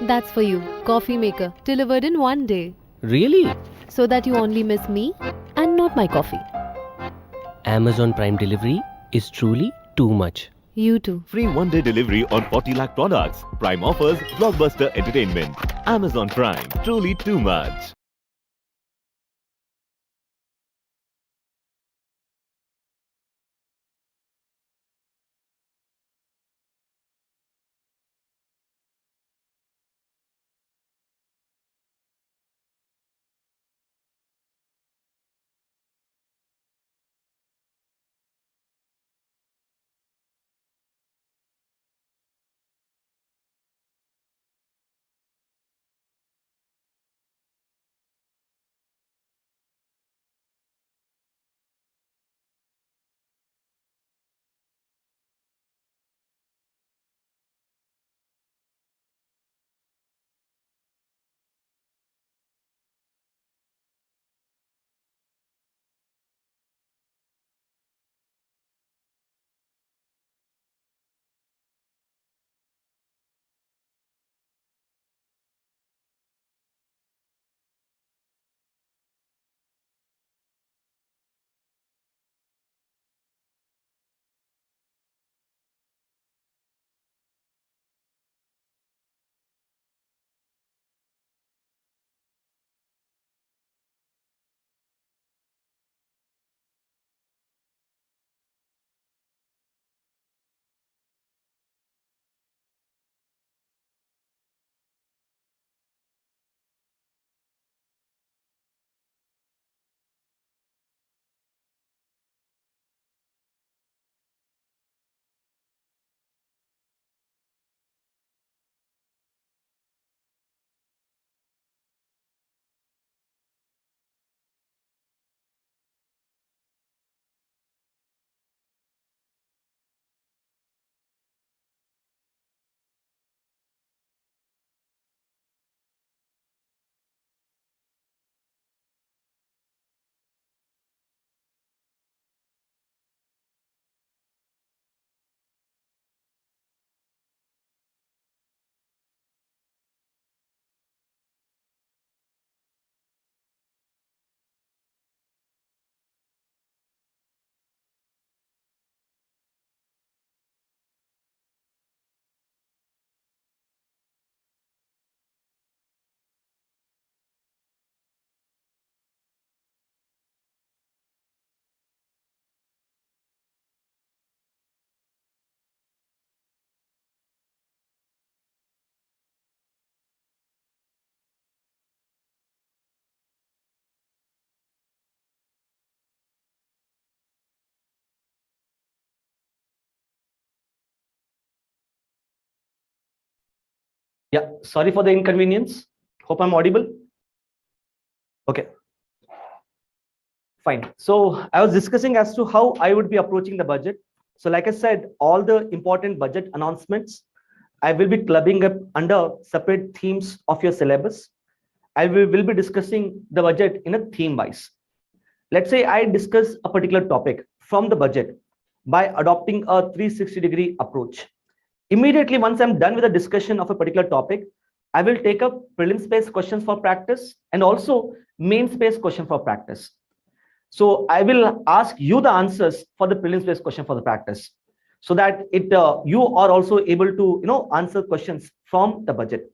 That's for you. Coffee maker, delivered in one day. Really? So that you only miss me and not my coffee. Amazon Prime delivery is truly too much. You too. Free one-day delivery on 40 lakh products. Prime offers, blockbuster entertainment. Amazon Prime, truly too much. Yeah, sorry for the inconvenience. Hope I'm audible. Okay, fine. So I was discussing as to how I would be approaching the budget. So like I said, all the important budget announcements, I will be clubbing up under separate themes of your syllabus. I will be discussing the budget in a theme wise. Let's say I discuss a particular topic from the budget by adopting a 360-degree approach. Immediately, once I'm done with the discussion of a particular topic, I will take up prelims based questions for practice and also mains based question for practice. So I will ask you the answers for the prelims based question for the practice, so that you are also able to answer questions from the budget.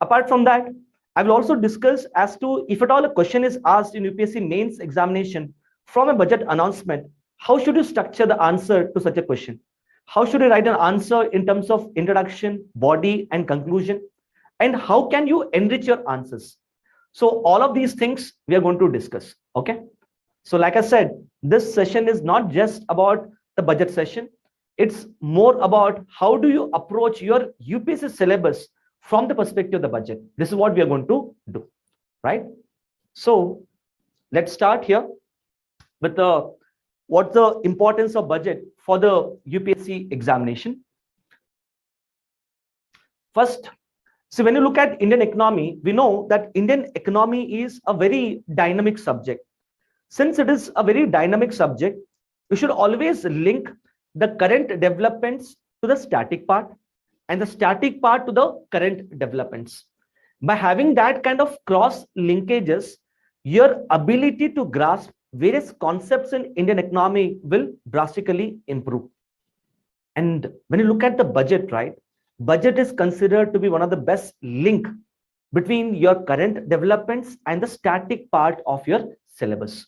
Apart from that, I will also discuss as to if at all a question is asked in UPSC mains examination from a budget announcement, how should you structure the answer to such a question? How should you write an answer in terms of introduction, body, and conclusion? And how can you enrich your answers? So all of these things we are going to discuss. Okay. So like I said, this session is not just about the budget session. It's more about how do you approach your UPSC syllabus from the perspective of the budget. This is what we are going to do, right? So let's start here with what's the importance of budget for the UPSC examination. First, see, when you look at Indian economy, we know that Indian economy is a very dynamic subject. Since it is a very dynamic subject, we should always link the current developments to the static part and the static part to the current developments. By having that kind of cross linkages, your ability to grasp various concepts in Indian economy will drastically improve. And when you look at the budget, right, budget is considered to be one of the best link between your current developments and the static part of your syllabus.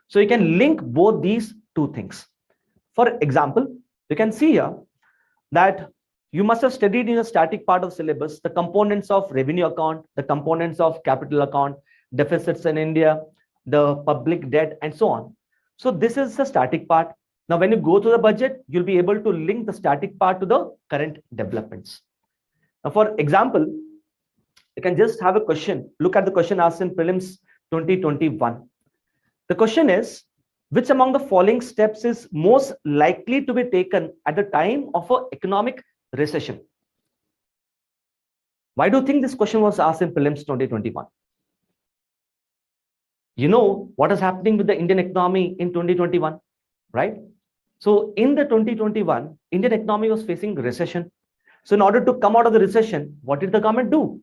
So you can link both these two things. For example, you can see here that you must have studied in the static part of syllabus the components of revenue account, the components of capital account, deficits in India, the public debt, and so on. So this is the static part. Now, when you go to the budget, you'll be able to link the static part to the current developments. Now, for example, you can just have a question. Look at the question asked in prelims 2021. The question is, which among the following steps is most likely to be taken at the time of an economic recession? Why do you think this question was asked in prelims 2021? You know what is happening with the Indian economy in 2021, right? So in the 2021, Indian economy was facing recession. So in order to come out of the recession, what did the government do?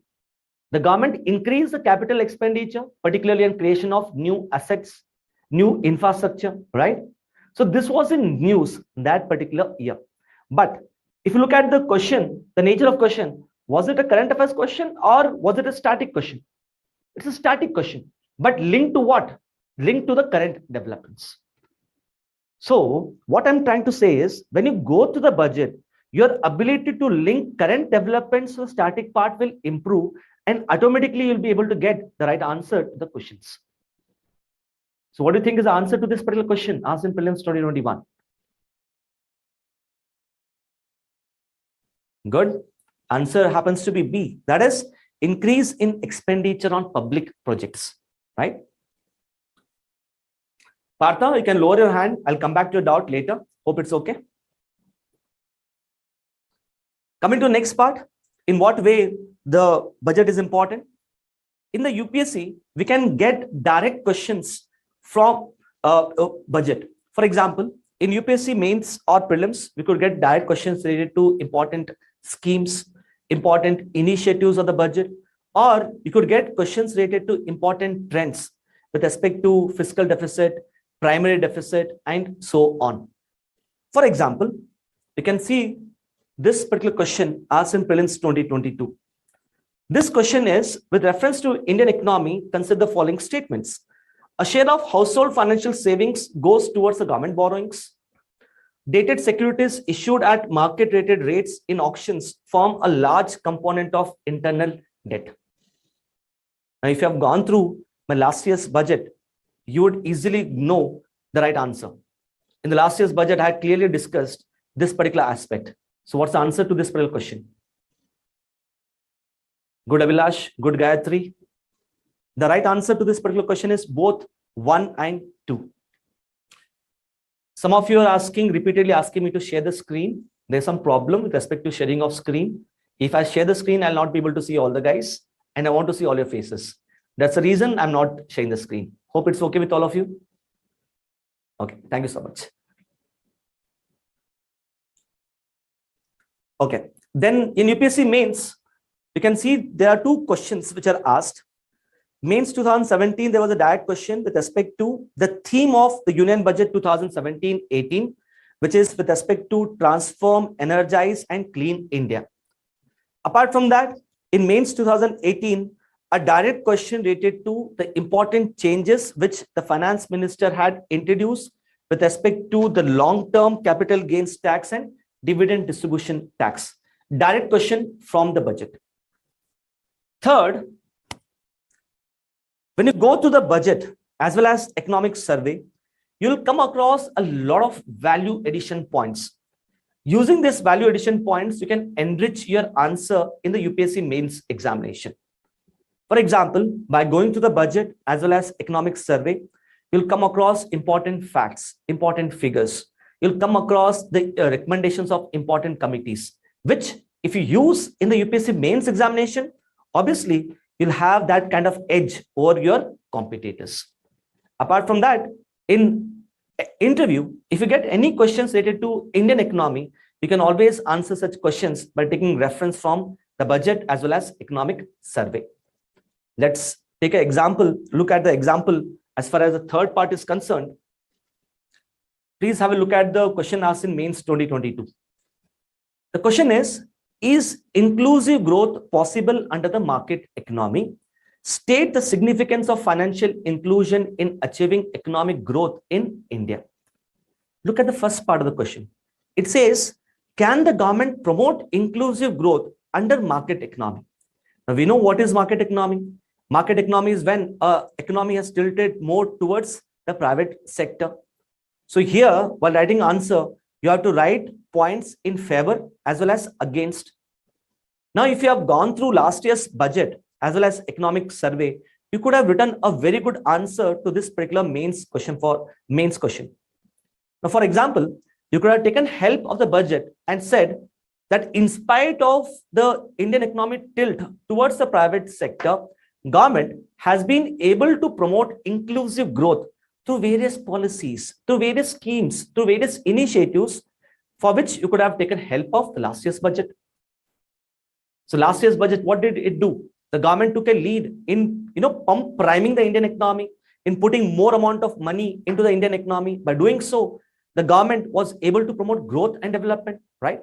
The government increased the capital expenditure, particularly in creation of new assets, new infrastructure, right? So this was in news that particular year. But if you look at the question, the nature of question, was it a current affairs question or was it a static question? It's a static question, but linked to what? Linked to the current developments. So what I'm trying to say is, when you go to the budget, your ability to link current developments to the static part will improve, and automatically you'll be able to get the right answer to the questions. So what do you think is the answer to this particular question asked in prelims 2021? Good. Answer happens to be B. That is increase in expenditure on public projects, right? Partha, you can lower your hand. I'll come back to your doubt later. Hope it's okay. Coming to the next part, in what way the budget is important? In the UPSC, we can get direct questions from budget. For example, in UPSC mains or prelims, we could get direct questions related to important schemes, important initiatives of the budget, or you could get questions related to important trends with respect to fiscal deficit, primary deficit, and so on. For example, you can see this particular question asked in prelims 2022. This question is with reference to Indian economy, consider the following statements. A share of household financial savings goes towards the government borrowings. Dated securities issued at market rated rates in auctions form a large component of internal debt. Now, if you have gone through my last year's budget, you would easily know the right answer. In the last year's budget, I had clearly discussed this particular aspect. So what's the answer to this particular question? Good, Abhilash. Good, Gayatri. The right answer to this particular question is both 1 and 2. Some of you are repeatedly asking me to share the screen. There's some problem with respect to sharing of screen. If I share the screen, I'll not be able to see all the guys, and I want to see all your faces. That's the reason I'm not sharing the screen. Hope it's okay with all of you. Okay, thank you so much. Okay, then in UPSC mains, you can see there are two questions which are asked. Mains 2017, there was a direct question with respect to the theme of the Union Budget 2017-18, which is with respect to transform, energize, and clean India. Apart from that, in Mains 2018, a direct question related to the important changes which the finance minister had introduced with respect to the long-term capital gains tax and dividend distribution tax. Direct question from the budget. Third, when you go to the budget as well as economic survey, you'll come across a lot of value addition points. Using this value addition points, you can enrich your answer in the UPSC mains examination. For example, by going to the budget as well as economic survey, you'll come across important facts, important figures. You'll come across the recommendations of important committees, which if you use in the UPSC mains examination, obviously you'll have that kind of edge over your competitors. Apart from that, in interview, if you get any questions related to Indian economy, you can always answer such questions by taking reference from the budget as well as economic survey. Let's take an example, look at the example as far as the third part is concerned. Please have a look at the question asked in mains 2022. The question is inclusive growth possible under the market economy? State the significance of financial inclusion in achieving economic growth in India. Look at the first part of the question. It says, can the government promote inclusive growth under market economy? Now we know what is market economy. Market economy is when economy has tilted more towards the private sector. So here, while writing answer, you have to write points in favor as well as against. Now, if you have gone through last year's budget as well as economic survey, you could have written a very good answer to this particular mains question. Now, for example, you could have taken help of the budget and said that in spite of the Indian economic tilt towards the private sector, government has been able to promote inclusive growth through various policies, through various schemes, through various initiatives for which you could have taken help of the last year's budget. So last year's budget, what did it do? The government took a lead in priming the Indian economy, in putting more amount of money into the Indian economy. By doing so, the government was able to promote growth and development, right?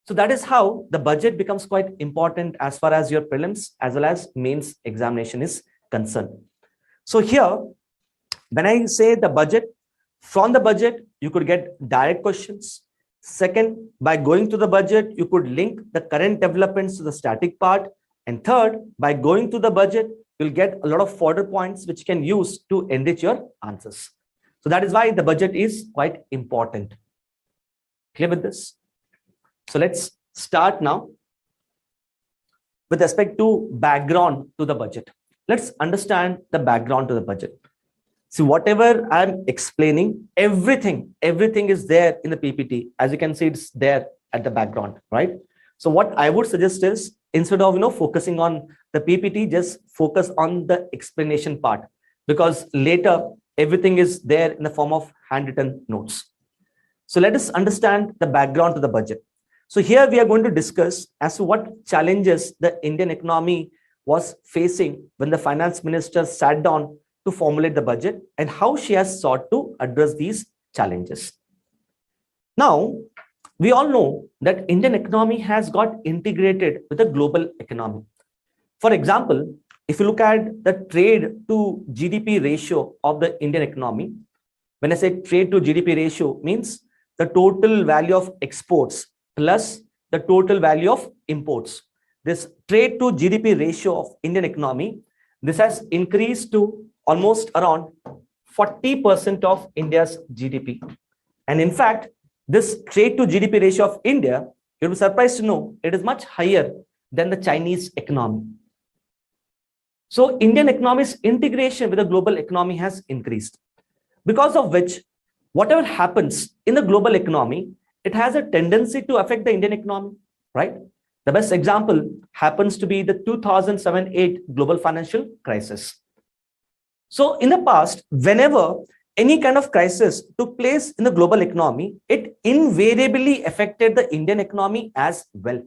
So that is how the budget becomes quite important as far as your prelims as well as mains examination is concerned. So here, when I say the budget, from the budget, you could get direct questions. Second, by going to the budget, you could link the current developments to the static part. And third, by going to the budget, you'll get a lot of further points which you can use to enrich your answers. So that is why the budget is quite important. Clear with this? So let's start now with respect to background to the budget. Let's understand the background to the budget. See, whatever I'm explaining, everything is there in the PPT. As you can see, it's there at the background, right? So what I would suggest is, instead of focusing on the PPT, just focus on the explanation part, because later everything is there in the form of handwritten notes. So let us understand the background to the budget. So here we are going to discuss as to what challenges the Indian economy was facing when the finance minister sat down to formulate the budget and how she has sought to address these challenges. Now, we all know that Indian economy has got integrated with the global economy. For example, if you look at the trade to GDP ratio of the Indian economy, when I say trade to GDP ratio, means the total value of exports plus the total value of imports. This trade to GDP ratio of Indian economy, this has increased to almost around 40% of India's GDP. And in fact, this trade to GDP ratio of India, you'll be surprised to know it is much higher than the Chinese economy. So Indian economy's integration with the global economy has increased, because of which whatever happens in the global economy, it has a tendency to affect the Indian economy, right? The best example happens to be the 2007-8 global financial crisis. So in the past, whenever any kind of crisis took place in the global economy, it invariably affected the Indian economy as well.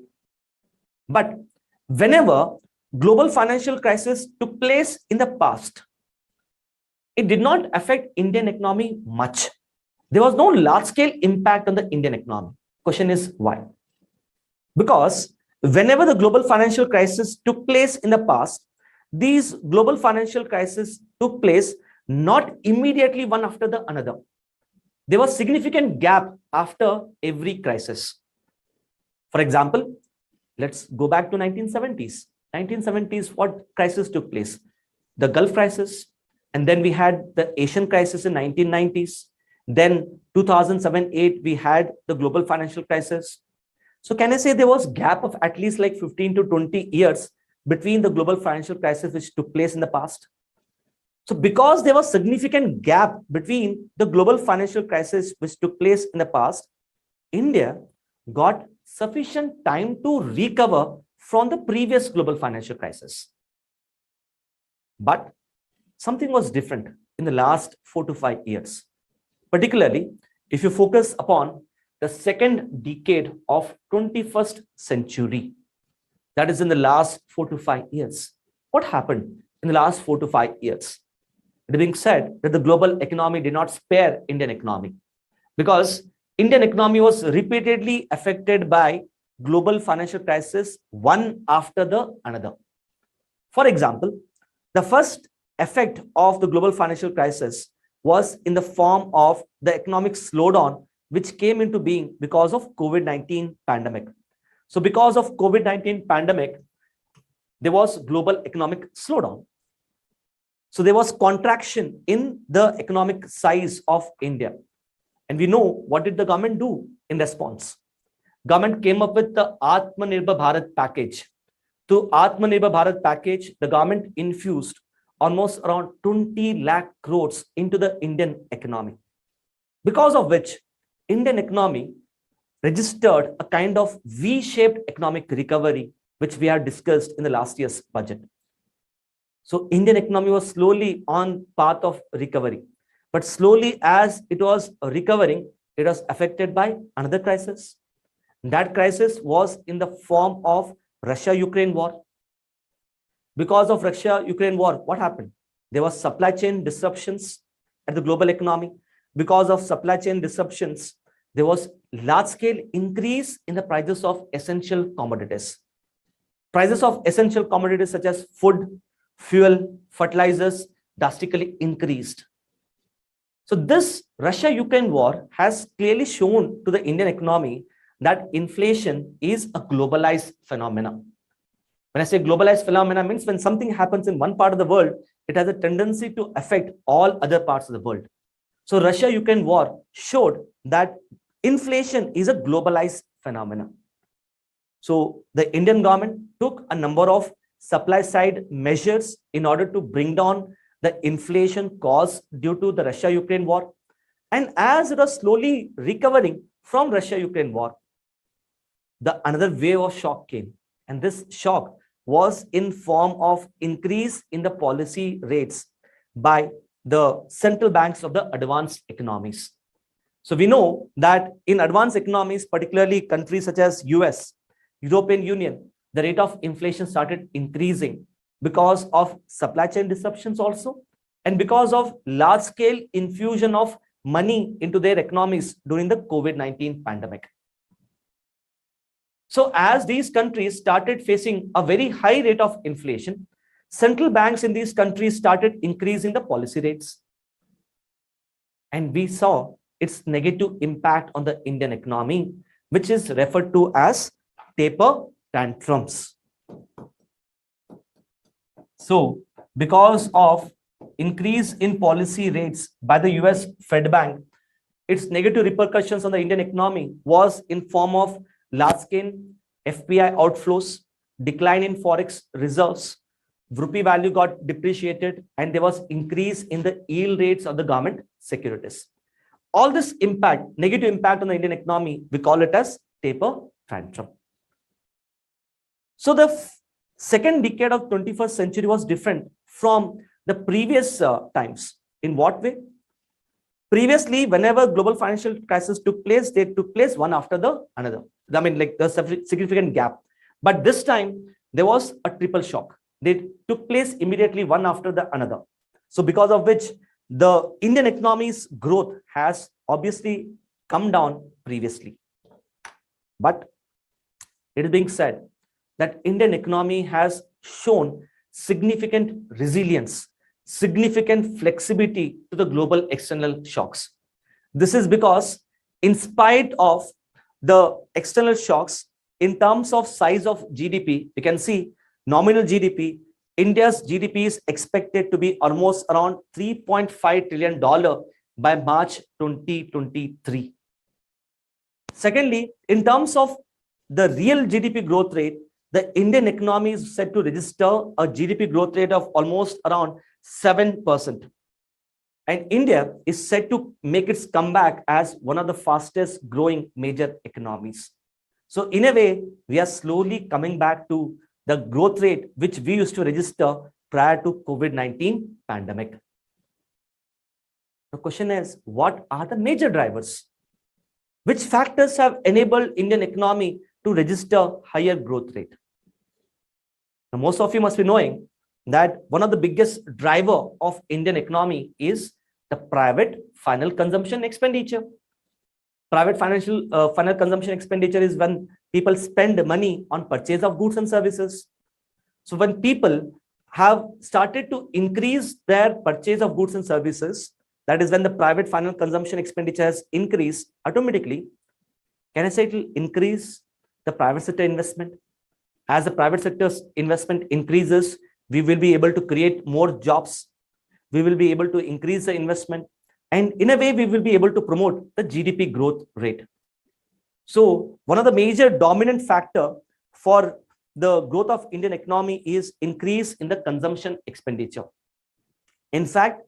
But whenever global financial crisis took place in the past, it did not affect Indian economy much. There was no large-scale impact on the Indian economy. Question is why? Because whenever the global financial crisis took place in the past, these global financial crises took place not immediately one after the another. There was significant gap after every crisis. For example, let's go back to 1970s. 1970s, what crisis took place? The Gulf crisis, and then we had the Asian crisis in 1990s. Then 2007-8, we had the global financial crisis. So can I say there was gap of at least like 15 to 20 years between the global financial crisis which took place in the past? So because there was significant gap between the global financial crisis which took place in the past, India got sufficient time to recover from the previous global financial crisis. But something was different in the last 4 to 5 years. Particularly, if you focus upon the second decade of 21st century, that is in the last 4 to 5 years. What happened in the last 4 to 5 years? It being said that the global economy did not spare Indian economy, because Indian economy was repeatedly affected by global financial crisis, one after the another. For example, the first effect of the global financial crisis was in the form of the economic slowdown, which came into being because of COVID-19 pandemic. So because of COVID-19 pandemic, there was global economic slowdown. So there was contraction in the economic size of India. And we know what did the government do in response? Government came up with the Atmanirbhar Bharat package. To Atmanirbhar Bharat package, the government infused almost around 20 lakh crores into the Indian economy, because of which Indian economy registered a kind of V-shaped economic recovery, which we had discussed in the last year's budget. So Indian economy was slowly on path of recovery, but slowly as it was recovering, it was affected by another crisis. That crisis was in the form of Russia-Ukraine war. Because of Russia-Ukraine war, what happened? There was supply chain disruptions at the global economy. Because of supply chain disruptions, there was large-scale increase in the prices of essential commodities. Prices of essential commodities such as food, fuel, fertilizers drastically increased. So this Russia-Ukraine war has clearly shown to the Indian economy that inflation is a globalized phenomenon. When I say globalized phenomena, means when something happens in one part of the world, it has a tendency to affect all other parts of the world. So Russia-Ukraine war showed that inflation is a globalized phenomenon. So the Indian government took a number of supply side measures in order to bring down the inflation caused due to the Russia-Ukraine war. And as it was slowly recovering from Russia-Ukraine war, another wave of shock came. And this shock was in form of increase in the policy rates by the central banks of the advanced economies. So we know that in advanced economies, particularly countries such as US, European Union, the rate of inflation started increasing because of supply chain disruptions also, and because of large scale infusion of money into their economies during the COVID-19 pandemic. So as these countries started facing a very high rate of inflation, central banks in these countries started increasing the policy rates. And we saw its negative impact on the Indian economy, which is referred to as taper tantrums. So because of increase in policy rates by the US Fed Bank, its negative repercussions on the Indian economy was in form of large-scale FPI outflows, decline in forex reserves, rupee value got depreciated, and there was increase in the yield rates of the government securities. All this impact, negative impact on the Indian economy, we call it as taper tantrum. So the second decade of 21st century was different from the previous times. In what way? Previously, whenever global financial crisis took place, they took place one after the another. I mean, like there's a significant gap. But this time, there was a triple shock. They took place immediately one after the another. So because of which, the Indian economy's growth has obviously come down previously. But it is being said that Indian economy has shown significant resilience, significant flexibility to the global external shocks. This is because in spite of the external shocks, in terms of size of GDP, you can see nominal GDP, India's GDP is expected to be almost around $3.5 trillion by March 2023. Secondly, in terms of the real GDP growth rate, the Indian economy is set to register a GDP growth rate of almost around 7%. And India is set to make its comeback as one of the fastest growing major economies. So in a way, we are slowly coming back to the growth rate which we used to register prior to COVID-19 pandemic. The question is, what are the major drivers? Which factors have enabled Indian economy to register higher growth rate? Now, most of you must be knowing that one of the biggest driver of Indian economy is the private final consumption expenditure. Private final consumption expenditure is when people spend money on purchase of goods and services. So when people have started to increase their purchase of goods and services, that is when the private final consumption expenditure has increased automatically. Can I say it will increase the private sector investment? As the private sector's investment increases, we will be able to create more jobs. We will be able to increase the investment. And in a way, we will be able to promote the GDP growth rate. So one of the major dominant factor for the growth of Indian economy is increase in the consumption expenditure. In fact,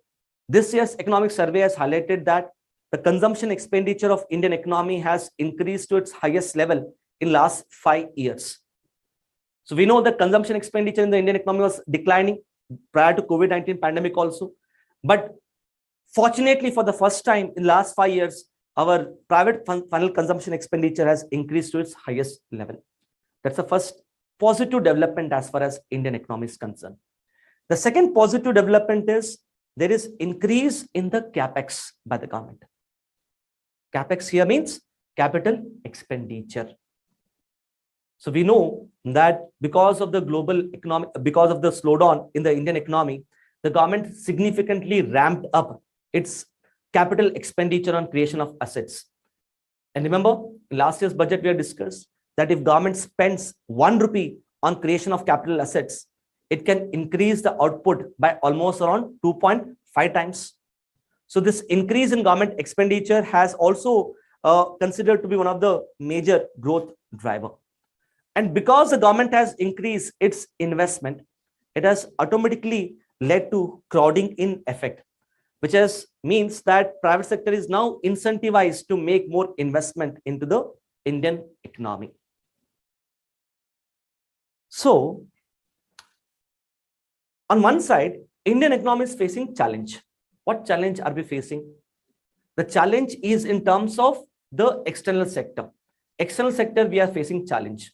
this year's economic survey has highlighted that the consumption expenditure of Indian economy has increased to its highest level in last 5 years. So we know that consumption expenditure in the Indian economy was declining prior to COVID-19 pandemic also. But fortunately, for the first time in last 5 years, our private final consumption expenditure has increased to its highest level. That's the first positive development as far as Indian economy is concerned. The second positive development is there is increase in the capex by the government. Capex here means capital expenditure. So we know that because of the global economic, because of the slowdown in the Indian economy, the government significantly ramped up its capital expenditure on creation of assets. And remember, in last year's budget, we have discussed that if government spends 1 rupee on creation of capital assets, it can increase the output by almost around 2.5 times. So this increase in government expenditure has also considered to be one of the major growth driver. And because the government has increased its investment, it has automatically led to crowding in effect, which means that private sector is now incentivized to make more investment into the Indian economy. So on one side, Indian economy is facing challenge. What challenge are we facing? The challenge is in terms of the external sector. External sector, we are facing challenge.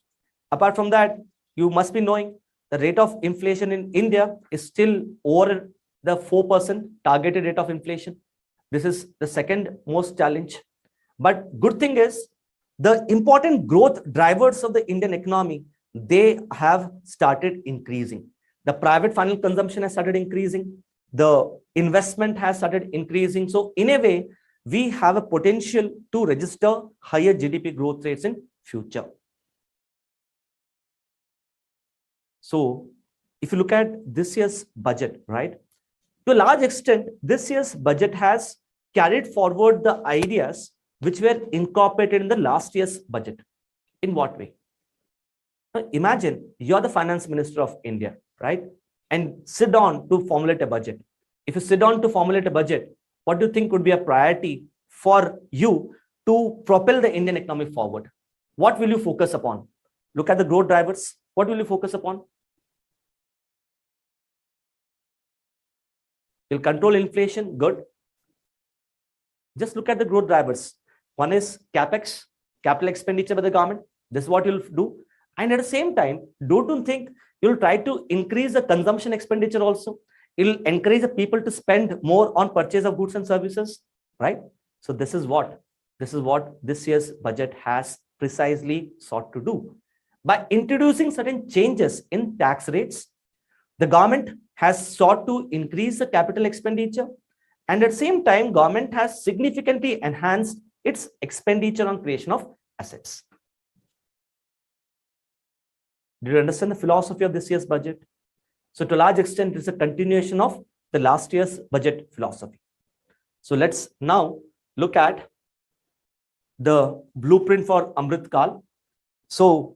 Apart from that, you must be knowing the rate of inflation in India is still over the 4% targeted rate of inflation. This is the second most challenge. But good thing is the important growth drivers of the Indian economy, they have started increasing. The private final consumption has started increasing. The investment has started increasing. So in a way, we have a potential to register higher GDP growth rates in future. So if you look at this year's budget, right, to a large extent, this year's budget has carried forward the ideas which were incorporated in the last year's budget. In what way? Now, imagine you're the finance minister of India, right? And sit down to formulate a budget. If you sit down to formulate a budget, what do you think would be a priority for you to propel the Indian economy forward? What will you focus upon? Look at the growth drivers. What will you focus upon? You'll control inflation, good. Just look at the growth drivers. One is capex, capital expenditure by the government. This is what you'll do. And at the same time, don't think you'll try to increase the consumption expenditure also. It'll encourage the people to spend more on purchase of goods and services, right? So this is what this year's budget has precisely sought to do. By introducing certain changes in tax rates, the government has sought to increase the capital expenditure, and at the same time, government has significantly enhanced its expenditure on creation of assets. Do you understand the philosophy of this year's budget? So to a large extent, it's a continuation of the last year's budget philosophy. So let's now look at the blueprint for Amrit Kal. So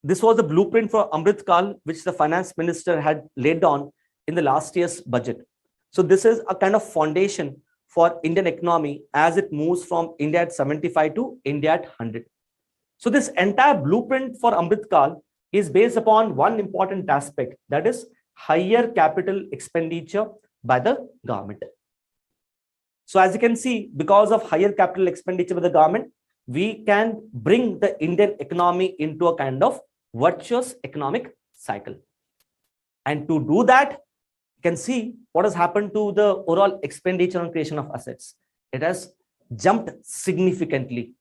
this was the blueprint for Amrit Kal, which the finance minister had laid down in the last year's budget. So this is a kind of foundation for Indian economy as it moves from India at 75 to India at 100. So this entire blueprint for Amrit Kal is based upon one important aspect, that is higher capital expenditure by the government. So as you can see, because of higher capital expenditure by the government, we can bring the Indian economy into a kind of virtuous economic cycle. And to do that, you can see what has happened to the overall expenditure on creation of assets. It has jumped significantly.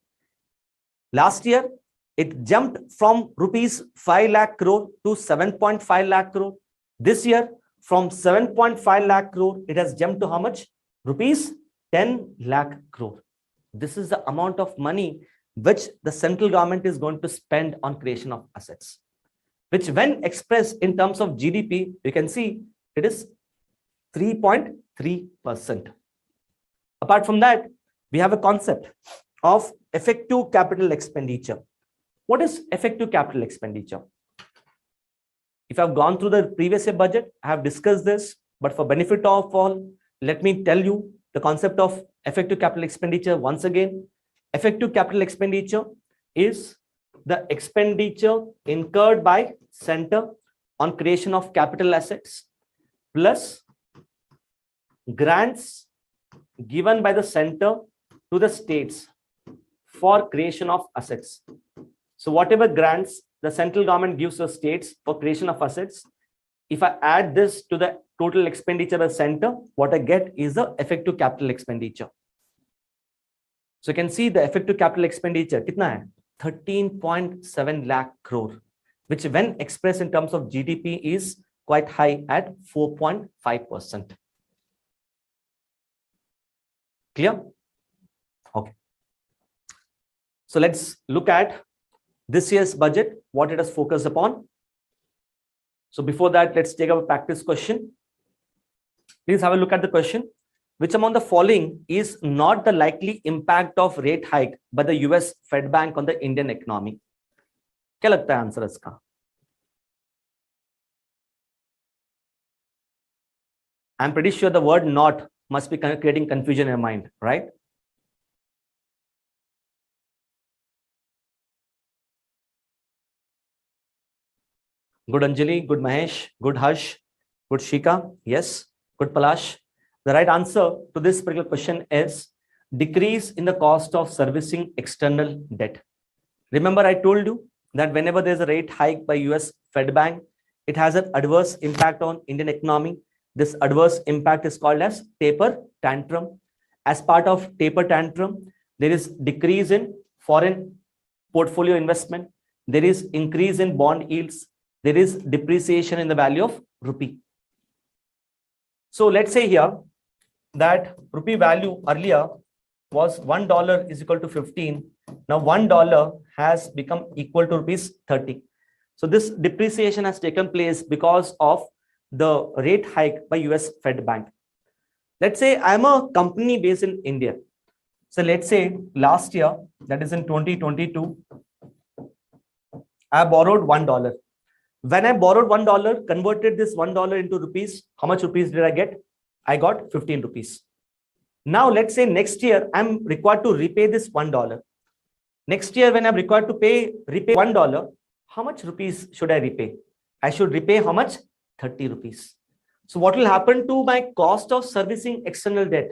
Last year, it jumped from rupees 5 lakh crore to 7.5 lakh crore. This year, from 7.5 lakh crore, it has jumped to how much? Rupees 10 lakh crore. This is the amount of money which the central government is going to spend on creation of assets, which when expressed in terms of GDP, you can see it is 3.3%. Apart from that, we have a concept of effective capital expenditure. What is effective capital expenditure? If I've gone through the previous year budget, I have discussed this, but for benefit of all, let me tell you the concept of effective capital expenditure once again. Effective capital expenditure is the expenditure incurred by center on creation of capital assets plus grants given by the center to the states for creation of assets. So whatever grants the central government gives to states for creation of assets, if I add this to the total expenditure by center, what I get is the effective capital expenditure. So you can see the effective capital expenditure, kitna hai? 13.7 lakh crore, which when expressed in terms of GDP is quite high at 4.5%. Clear? Okay. So let's look at this year's budget, what it has focused upon. So before that, let's take up a practice question. Please have a look at the question. Which among the following is not the likely impact of rate hike by the US Fed Bank on the Indian economy? क्या लगता है answer इसका? I'm pretty sure the word not must be creating confusion in your mind, right? Good Anjali, good Mahesh, good Harsh, good Shika. Yes, good Palash. The right answer to this particular question is decrease in the cost of servicing external debt. Remember, I told you that whenever there's a rate hike by US Fed Bank, it has an adverse impact on Indian economy. This adverse impact is called as taper tantrum. As part of taper tantrum, there is decrease in foreign portfolio investment. There is increase in bond yields. There is depreciation in the value of rupee. So let's say here that rupee value earlier was $1 is equal to 15. Now $1 has become equal to rupees 30. So this depreciation has taken place because of the rate hike by US Fed Bank. Let's say I'm a company based in India. So let's say last year, that is in 2022, I borrowed $1. When I borrowed $1, converted this $1 into rupees, how much rupees did I get? I got 15 rupees. Now, let's say next year, I'm required to repay this $1. Next year, when I'm required to repay $1, how much rupees should I repay? I should repay how much? 30 rupees. So what will happen to my cost of servicing external debt?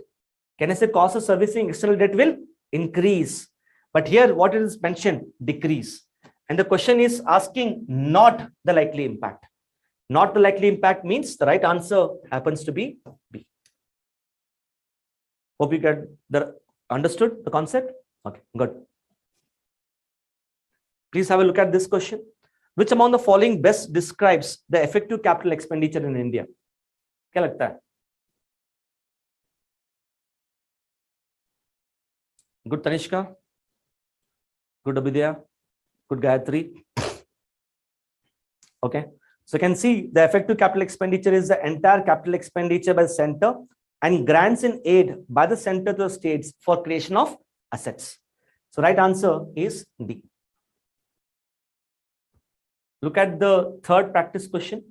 Can I say cost of servicing external debt will increase? But here, what is mentioned? Decrease. And the question is asking not the likely impact. Not the likely impact means the right answer happens to be B. Hope you understood the concept? Okay, good. Please have a look at this question. Which among the following best describes the effective capital expenditure in India? क्या लगता है? Good Tanishka. Good Abhidya. Good Gayatri. Okay. So you can see the effective capital expenditure is the entire capital expenditure by the center and grants in aid by the center to the states for creation of assets. So right answer is D. Look at the third practice question.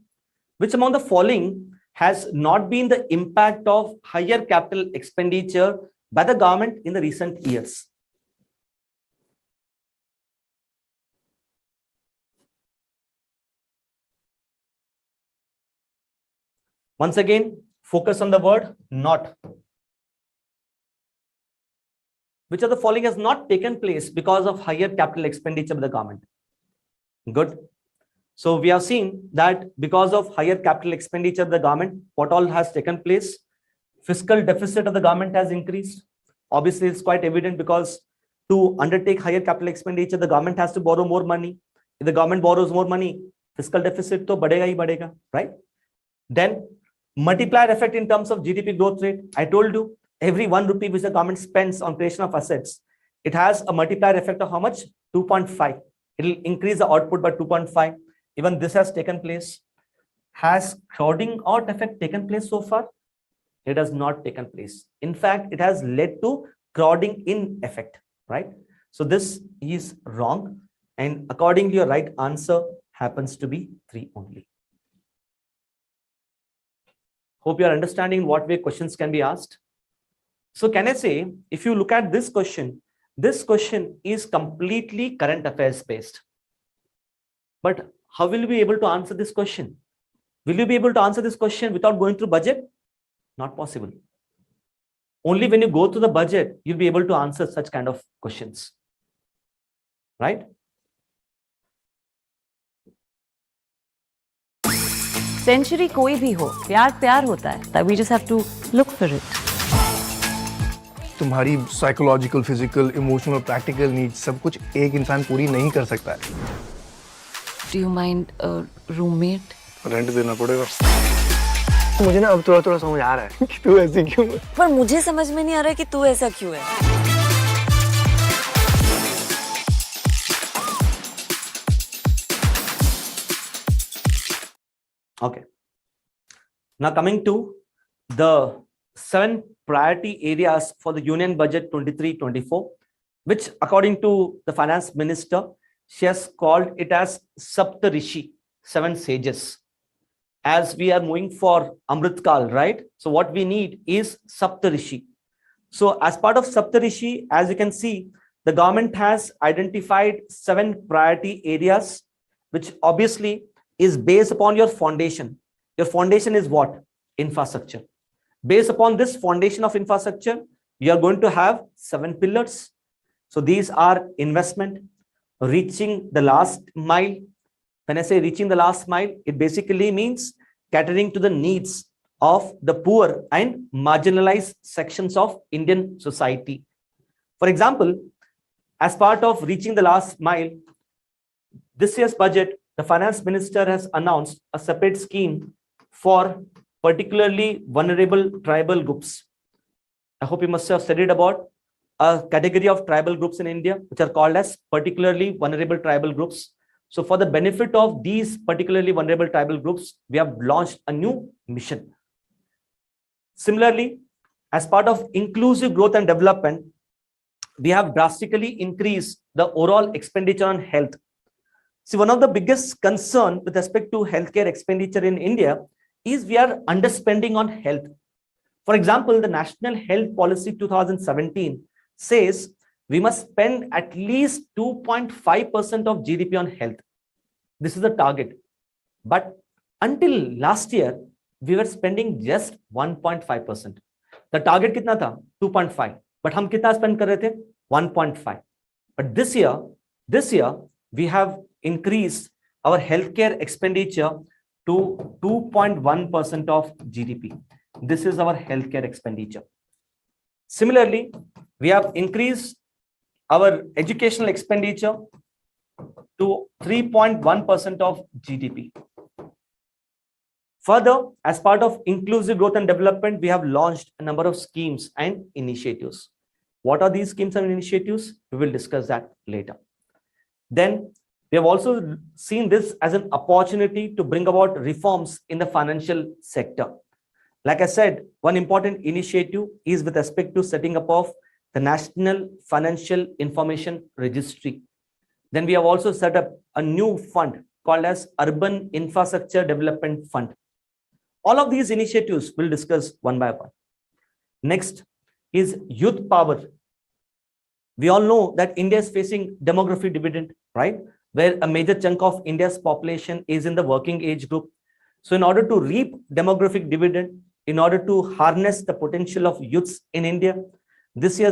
Which among the following has not been the impact of higher capital expenditure by the government in the recent years? Once again, focus on the word not. Which of the following has not taken place because of higher capital expenditure by the government? Good. So we have seen that because of higher capital expenditure of the government, what all has taken place? Fiscal deficit of the government has increased. Obviously, it's quite evident because to undertake higher capital expenditure, the government has to borrow more money. If the government borrows more money, fiscal deficit to badega hi badega, right? Then multiplier effect in terms of GDP growth rate. I told you every 1 rupee which the government spends on creation of assets, it has a multiplier effect of how much? 2.5. It will increase the output by 2.5. Even this has taken place. Has crowding out effect taken place so far? It has not taken place. In fact, it has led to crowding in effect, right? So this is wrong. And according to your right answer happens to be 3 only. Hope you are understanding what way questions can be asked. So can I say, if you look at this question is completely current affairs based. But how will you be able to answer this question? Will you be able to answer this question without going through budget? Not possible. Only when you go through the budget, you'll be able to answer such kind of questions. Right? Century कोई भी हो, प्यार प्यार होता है, तभी just have to look for it. तुम्हारी psychological, physical, emotional, practical needs सब कुछ एक इंसान पूरी नहीं कर सकता है. Do you mind a roommate? Rent देना पड़ेगा. मुझे ना अब थोड़ा समझ आ रहा है कि तू ऐसी क्यों है. पर मुझे समझ में नहीं आ रहा है कि तू ऐसा क्यों है. Okay. Now coming to the 7 priority areas for the Union Budget 23-24, which according to the Finance Minister, she has called it as Sapta Rishi, 7 sages. As we are moving for Amrit Kal, right? So what we need is Sapta Rishi. So as part of Sapta Rishi, as you can see, the government has identified 7 priority areas, which obviously is based upon your foundation. Your foundation is what? Infrastructure. Based upon this foundation of infrastructure, you are going to have 7 pillars. So these are investment, reaching the last mile. When I say reaching the last mile, it basically means catering to the needs of the poor and marginalized sections of Indian society. For example, as part of reaching the last mile, this year's budget, the finance minister has announced a separate scheme for particularly vulnerable tribal groups. I hope you must have studied about a category of tribal groups in India, which are called as particularly vulnerable tribal groups. So for the benefit of these particularly vulnerable tribal groups, we have launched a new mission. Similarly, as part of inclusive growth and development, we have drastically increased the overall expenditure on health. See, one of the biggest concern with respect to healthcare expenditure in India is we are underspending on health. For example, the National Health Policy 2017 says we must spend at least 2.5% of GDP on health. This is the target. But until last year, we were spending just 1.5%. The target kitna tha? 2.5. But hum kitna spend kar rahe the? 1.5. But this year, we have increased our healthcare expenditure to 2.1% of GDP. This is our healthcare expenditure. Similarly, we have increased our educational expenditure to 3.1% of GDP. Further, as part of inclusive growth and development, we have launched a number of schemes and initiatives. What are these schemes and initiatives? We will discuss that later. Then we have also seen this as an opportunity to bring about reforms in the financial sector. Like I said, one important initiative is with respect to setting up of the National Financial Information Registry. Then we have also set up a new fund called as Urban Infrastructure Development Fund. All of these initiatives we'll discuss one by one. Next is youth power. We all know that India is facing demographic dividend, right? Where a major chunk of India's population is in the working age group. So in order to reap demographic dividend, in order to harness the potential of youths in India, this year